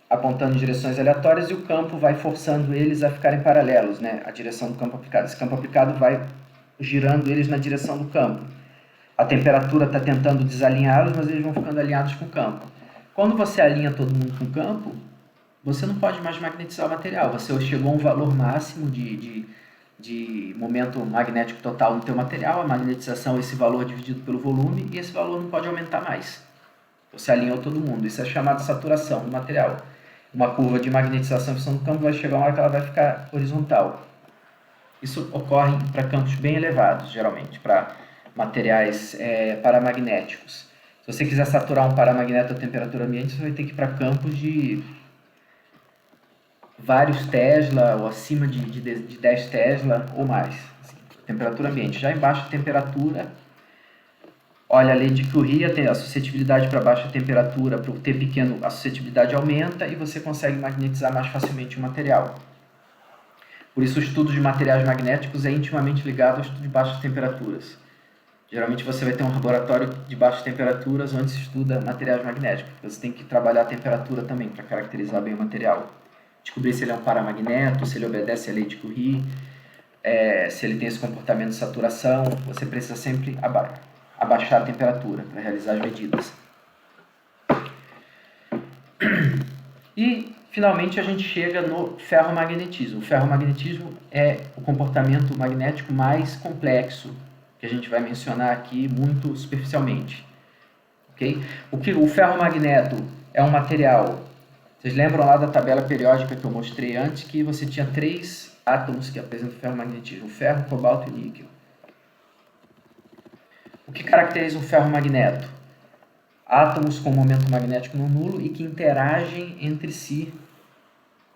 apontando em direções aleatórias e o campo vai forçando eles a ficarem paralelos, né? A direção do campo aplicado. Esse campo aplicado vai girando eles na direção do campo. A temperatura está tentando desalinhá-los, mas eles vão ficando alinhados com o campo. Quando você alinha todo mundo com o campo, você não pode mais magnetizar o material. Você chegou a um valor máximo de momento magnético total no teu material. A magnetização é esse valor dividido pelo volume e esse valor não pode aumentar mais. Você alinhou todo mundo. Isso é chamado de saturação do material. Uma curva de magnetização em função do campo vai chegar uma hora que ela vai ficar horizontal. Isso ocorre para campos bem elevados, geralmente, para materiais paramagnéticos. Se você quiser saturar um paramagneto a temperatura ambiente, você vai ter que ir para campos de vários Tesla ou acima de 10 Tesla ou mais. Assim, temperatura ambiente. Já em baixa temperatura, olha a lei de Curie, a suscetibilidade para baixa temperatura, para o T pequeno, a suscetibilidade aumenta e você consegue magnetizar mais facilmente o material. Por isso, o estudo de materiais magnéticos é intimamente ligado ao estudo de baixas temperaturas. Geralmente você vai ter um laboratório de baixas temperaturas onde se estuda materiais magnéticos. Você tem que trabalhar a temperatura também para caracterizar bem o material. Descobrir se ele é um paramagneto, se ele obedece à lei de Curie, se ele tem esse comportamento de saturação. Você precisa sempre abaixar a temperatura para realizar as medidas. E, finalmente, a gente chega no ferromagnetismo. O ferromagnetismo é o comportamento magnético mais complexo que a gente vai mencionar aqui muito superficialmente. Okay? O ferromagneto é um material. Vocês lembram lá da tabela periódica que eu mostrei antes que você tinha 3 átomos que apresentam ferromagnetismo: ferro, cobalto e níquel. O que caracteriza um ferromagneto? Átomos com momento magnético não nulo e que interagem entre si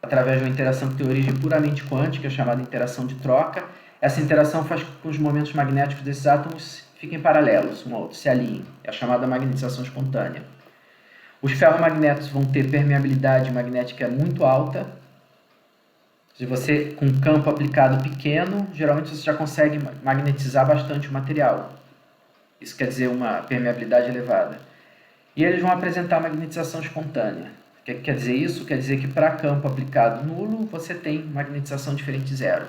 através de uma interação que tem origem puramente quântica, chamada interação de troca. Essa interação faz com que os momentos magnéticos desses átomos fiquem paralelos um ao outro, se alinhem. É a chamada magnetização espontânea. Os ferromagnetos vão ter permeabilidade magnética muito alta. Se você, com um campo aplicado pequeno, geralmente você já consegue magnetizar bastante o material. Isso quer dizer uma permeabilidade elevada. E eles vão apresentar magnetização espontânea. O que quer dizer isso? Quer dizer que para campo aplicado nulo, você tem magnetização diferente de zero.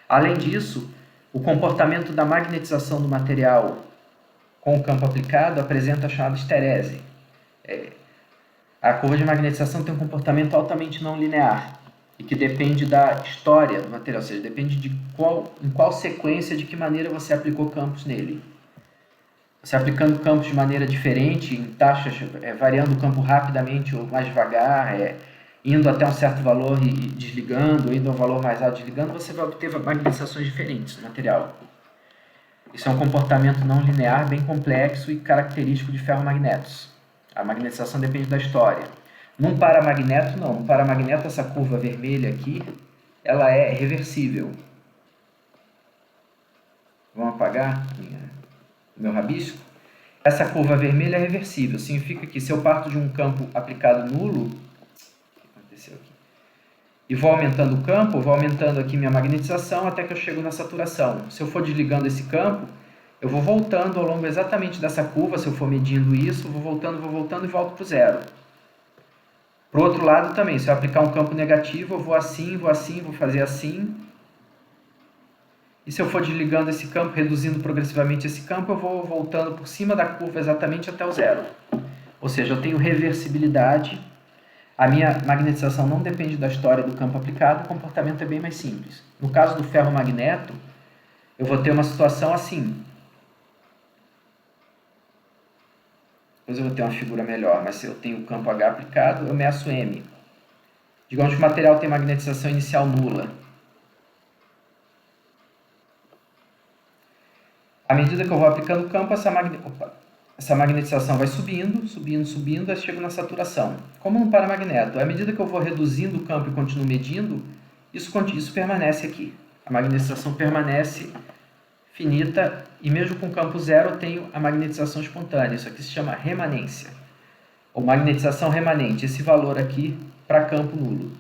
Além disso, o comportamento da magnetização do material com o campo aplicado apresenta a chamada esterese. A curva de magnetização tem um comportamento altamente não linear e que depende da história do material, ou seja, depende de em qual sequência, de que maneira você aplicou campos nele. Você aplicando campos de maneira diferente, em taxas, variando o campo rapidamente ou mais devagar, indo até um certo valor e desligando, indo a um valor mais alto e desligando, você vai obter magnetizações diferentes no material. Isso é um comportamento não linear bem complexo e característico de ferromagnetos. A magnetização depende da história. Num paramagneto, não. Num paramagneto, essa curva vermelha aqui, ela é reversível. Vamos apagar o meu rabisco? Essa curva vermelha é reversível. Significa que se eu parto de um campo aplicado nulo, o que aconteceu aqui? E vou aumentando o campo, vou aumentando aqui minha magnetização até que eu chego na saturação. Se eu for desligando esse campo, eu vou voltando ao longo exatamente dessa curva, se eu for medindo isso, vou voltando e volto para o zero. Para o outro lado também, se eu aplicar um campo negativo, eu vou assim, vou fazer assim. E se eu for desligando esse campo, reduzindo progressivamente esse campo, eu vou voltando por cima da curva exatamente até o zero. Ou seja, eu tenho reversibilidade. A minha magnetização não depende da história do campo aplicado, o comportamento é bem mais simples. No caso do ferromagneto, eu vou ter uma situação assim. Depois eu vou ter uma figura melhor, mas se eu tenho o campo H aplicado, eu meço M. Digamos que o material tem magnetização inicial nula. À medida que eu vou aplicando o campo, essa magnetização vai subindo, aí chego na saturação. Como no paramagneto, à medida que eu vou reduzindo o campo e continuo medindo, isso permanece aqui. A magnetização permanece finita e mesmo com campo zero eu tenho a magnetização espontânea. Isso aqui se chama remanência, ou magnetização remanente, esse valor aqui para campo nulo.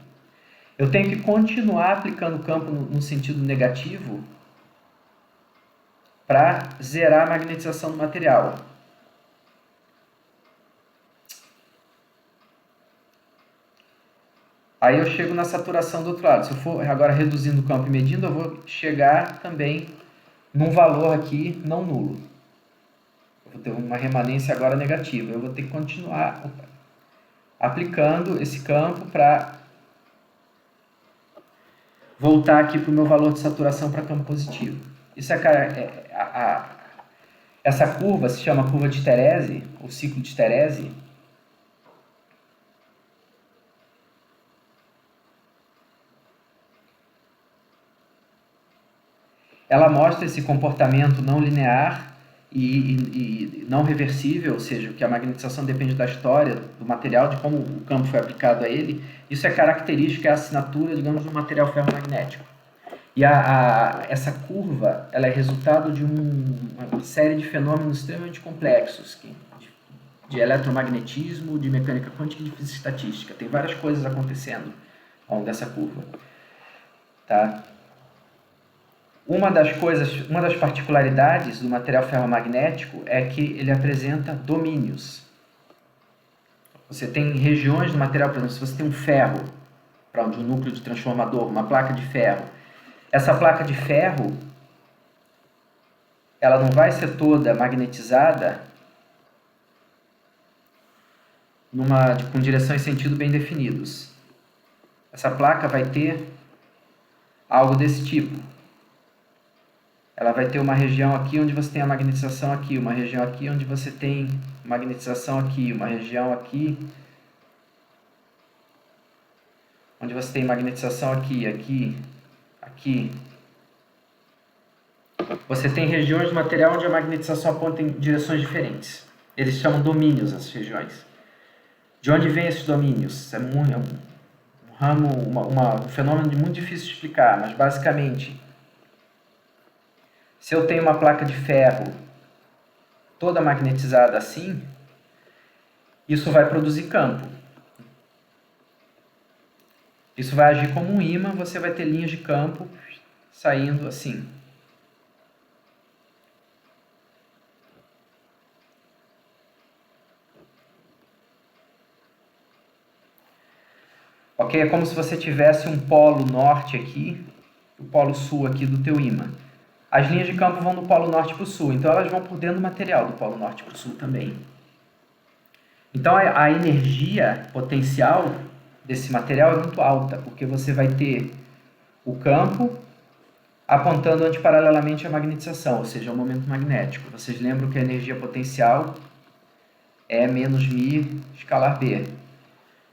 Eu tenho que continuar aplicando o campo no sentido negativo para zerar a magnetização do material. Aí eu chego na saturação do outro lado. Se eu for agora reduzindo o campo e medindo, eu vou chegar também num valor aqui não nulo. Eu vou ter uma remanência agora negativa. Eu vou ter que continuar aplicando esse campo para voltar aqui para o meu valor de saturação para campo positivo. Isso essa curva se chama curva de Terese, ou ciclo de Terese. Ela mostra esse comportamento não linear e não reversível, ou seja, que a magnetização depende da história, do material, de como o campo foi aplicado a ele. Isso é característica, é a assinatura, digamos, do material ferromagnético. E essa curva ela é resultado de uma série de fenômenos extremamente complexos, de eletromagnetismo, de mecânica quântica e de física estatística. Tem várias coisas acontecendo ao longo dessa curva. Tá? Uma das particularidades do material ferromagnético é que ele apresenta domínios. Você tem regiões do material, por exemplo, se você tem um ferro, para onde um núcleo de transformador, uma placa de ferro, essa placa de ferro, ela não vai ser toda magnetizada com direção e sentido bem definidos. Essa placa vai ter algo desse tipo. Ela vai ter uma região aqui onde você tem a magnetização aqui, uma região aqui onde você tem magnetização aqui, uma região aqui onde você tem magnetização aqui, aqui, aqui. Você tem regiões do material onde a magnetização aponta em direções diferentes. Eles chamam domínios essas regiões. De onde vêm esses domínios? É um ramo, um fenômeno muito difícil de explicar, mas basicamente, se eu tenho uma placa de ferro toda magnetizada assim, isso vai produzir campo. Isso vai agir como um ímã, você vai ter linhas de campo saindo assim. Ok? É como se você tivesse um polo norte aqui, o polo sul aqui do teu ímã. As linhas de campo vão do polo norte para o sul, então elas vão por dentro do material do polo norte para o sul também. Então a energia potencial desse material é muito alta, porque você vai ter o campo apontando antiparalelamente à magnetização, ou seja, ao momento magnético. Vocês lembram que a energia potencial é menos μ escalar B.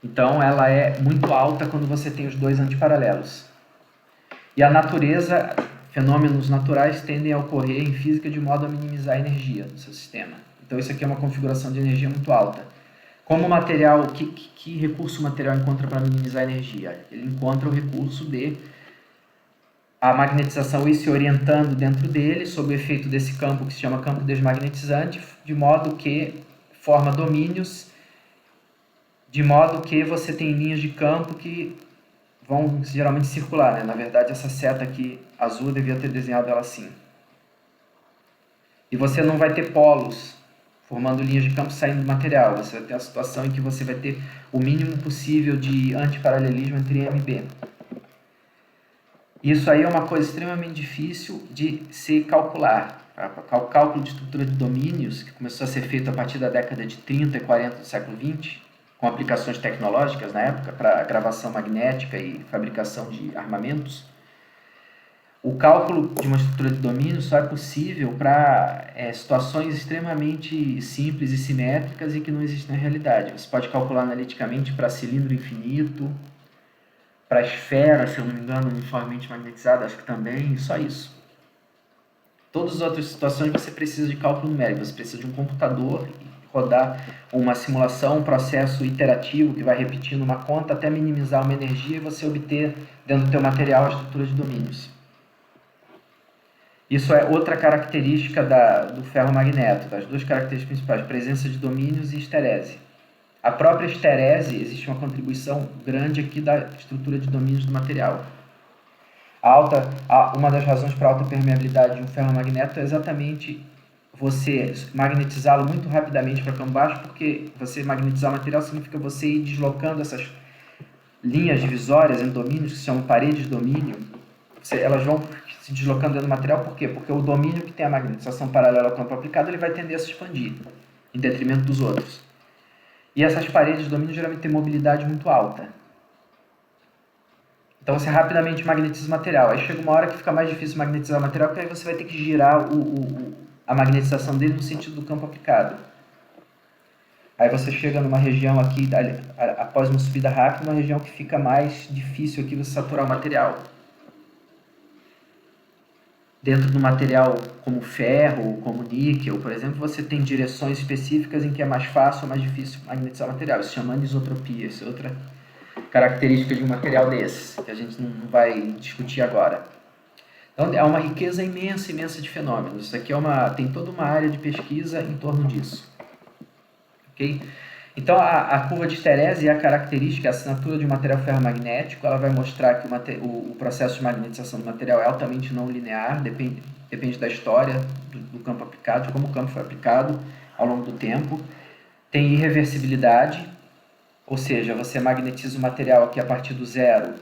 Então ela é muito alta quando você tem os dois antiparalelos. E a natureza fenômenos naturais tendem a ocorrer em física de modo a minimizar a energia do seu sistema. Então isso aqui é uma configuração de energia muito alta. Como material, que recurso o material encontra para minimizar a energia? Ele encontra o recurso de a magnetização ir se orientando dentro dele, sob o efeito desse campo que se chama campo desmagnetizante, de modo que forma domínios, de modo que você tem linhas de campo que vão geralmente circular, né? Na verdade, essa seta aqui azul eu devia ter desenhado ela assim. E você não vai ter polos formando linhas de campo saindo do material. Você vai ter a situação em que você vai ter o mínimo possível de antiparalelismo entre M e B. Isso aí é uma coisa extremamente difícil de se calcular. O cálculo de estrutura de domínios, que começou a ser feito a partir da década de 30 e 40 do século XX, com aplicações tecnológicas na época para gravação magnética e fabricação de armamentos, o cálculo de uma estrutura de domínio só é possível para situações extremamente simples e simétricas e que não existem na realidade. Você pode calcular analiticamente para cilindro infinito, para esfera, se eu não me engano, uniformemente magnetizada, acho que também, e só isso. Todas as outras situações você precisa de cálculo numérico, você precisa de um computador, rodar uma simulação, um processo iterativo que vai repetindo uma conta até minimizar uma energia e você obter dentro do teu material a estrutura de domínios. Isso é outra característica do ferromagneto, das duas características principais, presença de domínios e esterese. A própria esterese, existe uma contribuição grande aqui da estrutura de domínios do material. Uma das razões para a alta permeabilidade de um ferromagneto é exatamente você magnetizá-lo muito rapidamente para campo baixo, porque você magnetizar o material significa você ir deslocando essas linhas divisórias em domínios, que se chamam paredes de domínio. Elas vão se deslocando dentro do material, por quê? Porque o domínio que tem a magnetização paralela ao campo aplicado, ele vai tender a se expandir, em detrimento dos outros. E essas paredes de domínio geralmente têm mobilidade muito alta. Então você rapidamente magnetiza o material. Aí chega uma hora que fica mais difícil magnetizar o material, porque aí você vai ter que girar a magnetização dele no sentido do campo aplicado. Aí você chega numa região aqui, após uma subida rápida, uma região que fica mais difícil aqui você saturar o material. Dentro do material como ferro, como níquel, por exemplo, você tem direções específicas em que é mais fácil ou mais difícil magnetizar o material. Isso se chama anisotropia, isso é outra característica de um material desse, que a gente não vai discutir agora. Então, é uma riqueza imensa, imensa de fenômenos. Isso aqui tem toda uma área de pesquisa em torno disso. Okay? Então, a curva de esterese é a característica, a assinatura de um material ferromagnético. Ela vai mostrar que o processo de magnetização do material é altamente não linear, depende da história do campo aplicado, de como o campo foi aplicado ao longo do tempo. Tem irreversibilidade, ou seja, você magnetiza o material aqui a partir do zero,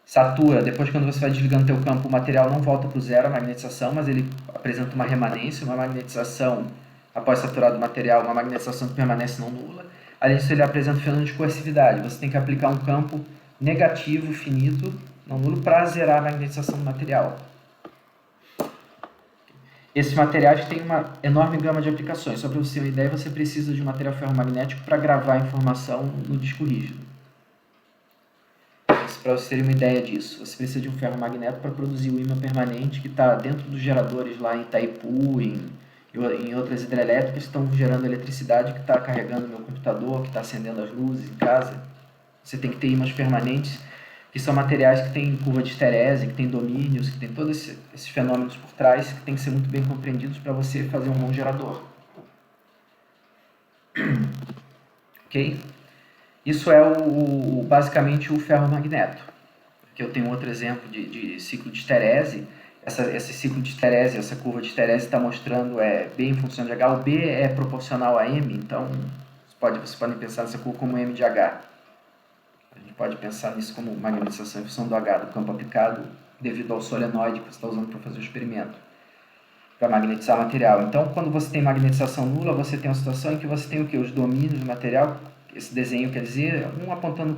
satura, depois quando você vai desligando o teu campo, o material não volta para o zero, a magnetização, mas ele apresenta uma remanência, uma magnetização após saturado o material, uma magnetização que permanece não nula. Além disso, ele apresenta um fenômeno de coercividade. Você tem que aplicar um campo negativo, finito, não nulo, para zerar a magnetização do material. Esses materiais têm uma enorme gama de aplicações. Só para você ter uma ideia, você precisa de um material ferromagnético para gravar a informação no disco rígido. Para você ter uma ideia disso, você precisa de um ferromagneto para produzir o ímã permanente que está dentro dos geradores lá em Itaipu, em outras hidrelétricas que estão gerando eletricidade, que está carregando o meu computador, que está acendendo as luzes em casa. Você tem que ter ímãs permanentes, que são materiais que têm curva de esterese, que têm domínios, que têm todos esses fenômenos por trás, que têm que ser muito bem compreendidos para você fazer um bom gerador. Ok? Isso é basicamente o ferromagneto. Aqui eu tenho outro exemplo de ciclo de esterese. Esse ciclo de esterese, essa curva de esterese está mostrando B em função de H. O B é proporcional a M, então vocês podem pensar nessa curva como M de H. A gente pode pensar nisso como magnetização em função do H, do campo aplicado, devido ao solenoide que você está usando para fazer o experimento, para magnetizar o material. Então, quando você tem magnetização nula, você tem uma situação em que você tem o quê? Os domínios do material. Esse desenho quer dizer, um apontando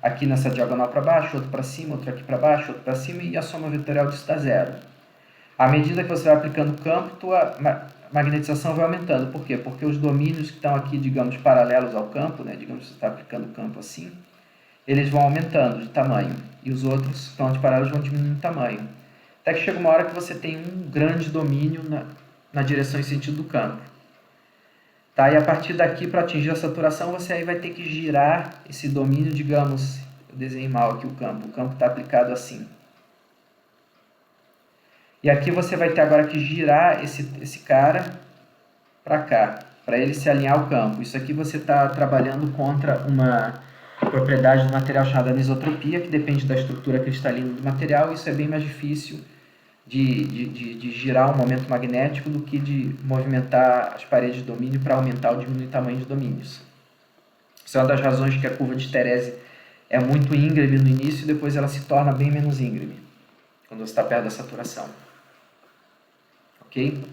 aqui nessa diagonal para baixo, outro para cima, outro aqui para baixo, outro para cima, e a soma vetorial disso está zero. À medida que você vai aplicando o campo, tua magnetização vai aumentando. Por quê? Porque os domínios que estão aqui, digamos, paralelos ao campo, né? Digamos que você está aplicando o campo assim, eles vão aumentando de tamanho, e os outros que estão antiparalelos vão diminuindo de tamanho. Até que chega uma hora que você tem um grande domínio na direção e sentido do campo. Tá? E a partir daqui, para atingir a saturação, você aí vai ter que girar esse domínio, digamos, eu desenhei mal aqui o campo está aplicado assim. E aqui você vai ter agora que girar esse cara para cá, para ele se alinhar ao campo. Isso aqui você está trabalhando contra uma propriedade do material chamada anisotropia, que depende da estrutura cristalina do material. Isso é bem mais difícil de girar um momento magnético do que de movimentar as paredes de domínio para aumentar ou diminuir o tamanho de domínios. Isso é uma das razões que a curva de Terese é muito íngreme no início e depois ela se torna bem menos íngreme, quando você está perto da saturação. Ok?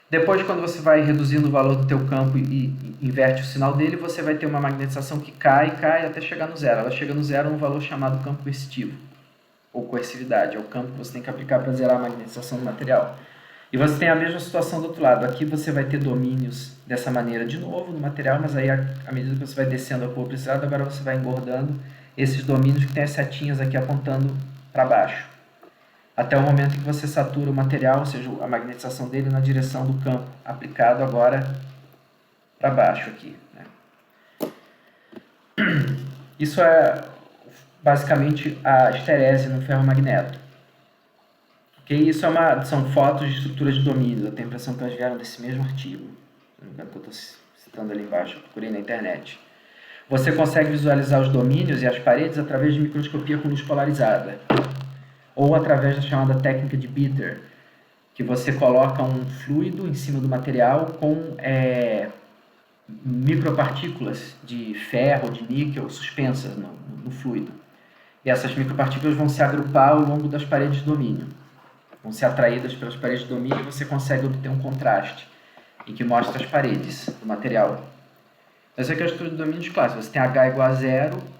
Depois, quando você vai reduzindo o valor do teu campo e inverte o sinal dele, você vai ter uma magnetização que cai até chegar no zero. Ela chega no zero num valor chamado campo coercitivo, ou coercividade. É o campo que você tem que aplicar para zerar a magnetização do material. E você tem a mesma situação do outro lado. Aqui você vai ter domínios dessa maneira de novo no material, mas aí à medida que você vai descendo a publicidade, agora você vai engordando esses domínios que tem as setinhas aqui apontando para baixo. Até o momento em que você satura o material, ou seja, a magnetização dele na direção do campo aplicado agora para baixo aqui. Né? Isso é basicamente a esterese no ferromagneto. Okay? Isso são fotos de estruturas de domínios. Eu tenho a impressão que elas vieram desse mesmo artigo. Não me engano que eu estou citando ali embaixo, eu procurei na internet. Você consegue visualizar os domínios e as paredes através de microscopia com luz polarizada. Ou através da chamada técnica de Bitter, que você coloca um fluido em cima do material com micropartículas de ferro, de níquel, suspensas no fluido. E essas micropartículas vão se agrupar ao longo das paredes de domínio. Vão ser atraídas pelas paredes de domínio e você consegue obter um contraste, em que mostra as paredes do material. Essa aqui é a estrutura de domínios clássicos. Você tem H igual a zero.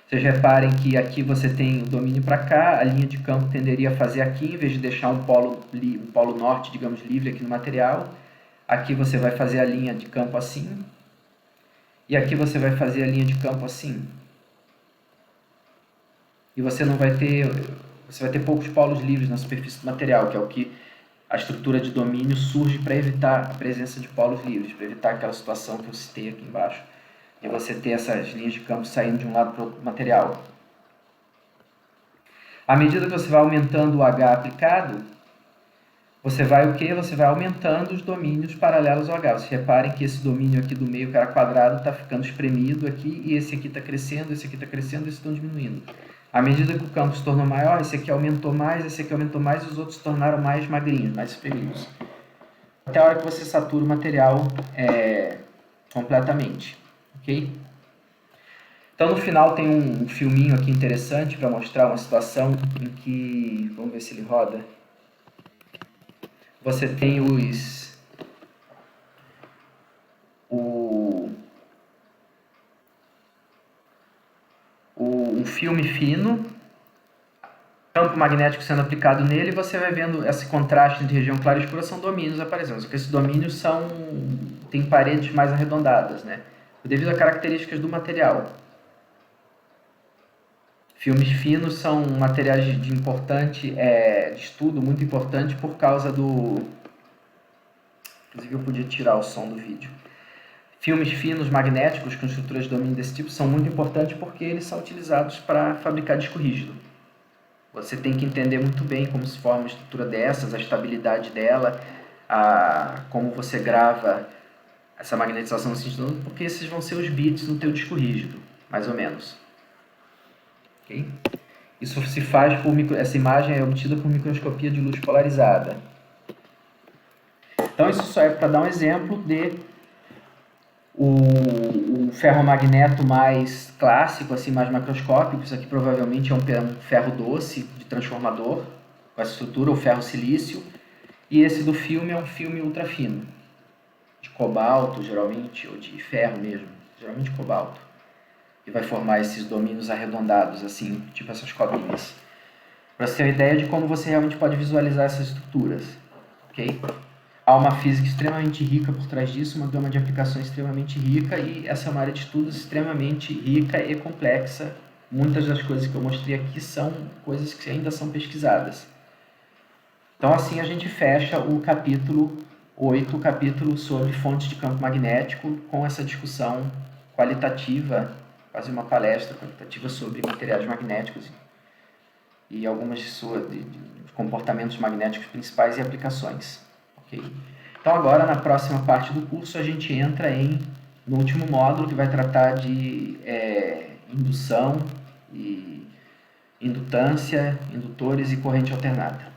Vocês reparem que aqui você tem o domínio para cá, a linha de campo tenderia a fazer aqui, em vez de deixar um polo norte, digamos, livre aqui no material. Aqui você vai fazer a linha de campo assim, e aqui você vai fazer a linha de campo assim. E você vai ter poucos polos livres na superfície do material, que é o que a estrutura de domínio surge para evitar a presença de polos livres, para evitar aquela situação que eu citei aqui embaixo. E você ter essas linhas de campo saindo de um lado para o outro do material. À medida que você vai aumentando o H aplicado, você vai o quê? Você vai aumentando os domínios paralelos ao H. Vocês reparem que esse domínio aqui do meio, que era quadrado, está ficando espremido aqui, e esse aqui está crescendo, esse aqui está crescendo, e esses estão diminuindo. À medida que o campo se tornou maior, esse aqui aumentou mais, esse aqui aumentou mais, e os outros se tornaram mais magrinhos, mais espremidos. Até a hora que você satura o material completamente. Okay? Então no final tem um filminho aqui interessante para mostrar uma situação em que, vamos ver se ele roda, você tem um filme fino, campo magnético sendo aplicado nele, e você vai vendo esse contraste entre região clara e escura, são domínios aparecendo. Só que esses domínios têm paredes mais arredondadas, né? Devido a características do material. Filmes finos são materiais de estudo muito importante por causa do... Inclusive eu podia tirar o som do vídeo. Filmes finos magnéticos com estruturas de domínio desse tipo são muito importantes porque eles são utilizados para fabricar disco rígido. Você tem que entender muito bem como se forma uma estrutura dessas, a estabilidade dela, como você grava essa magnetização no sentido, porque esses vão ser os bits no teu disco rígido, mais ou menos. Okay? Isso se faz essa imagem é obtida por microscopia de luz polarizada. Então isso só é para dar um exemplo de o ferromagneto mais clássico, assim, mais macroscópico. Isso aqui provavelmente é um ferro doce de transformador, com essa estrutura, o ferro silício. E esse do filme é um filme ultra fino, de cobalto, geralmente, ou de ferro mesmo, geralmente cobalto. E vai formar esses domínios arredondados, assim, tipo essas cobrinhas. Para você ter uma ideia de como você realmente pode visualizar essas estruturas. Ok? Há uma física extremamente rica por trás disso, uma gama de aplicações extremamente rica, e essa é uma área de estudos extremamente rica e complexa, muitas das coisas que eu mostrei aqui são coisas que ainda são pesquisadas. Então, assim a gente fecha o capítulo 8, o capítulo sobre fontes de campo magnético, com essa discussão qualitativa, quase uma palestra qualitativa sobre materiais magnéticos e algumas de comportamentos magnéticos principais e aplicações. Okay? Então, agora, na próxima parte do curso, a gente entra no último módulo, que vai tratar de indução, e indutância, indutores e corrente alternada.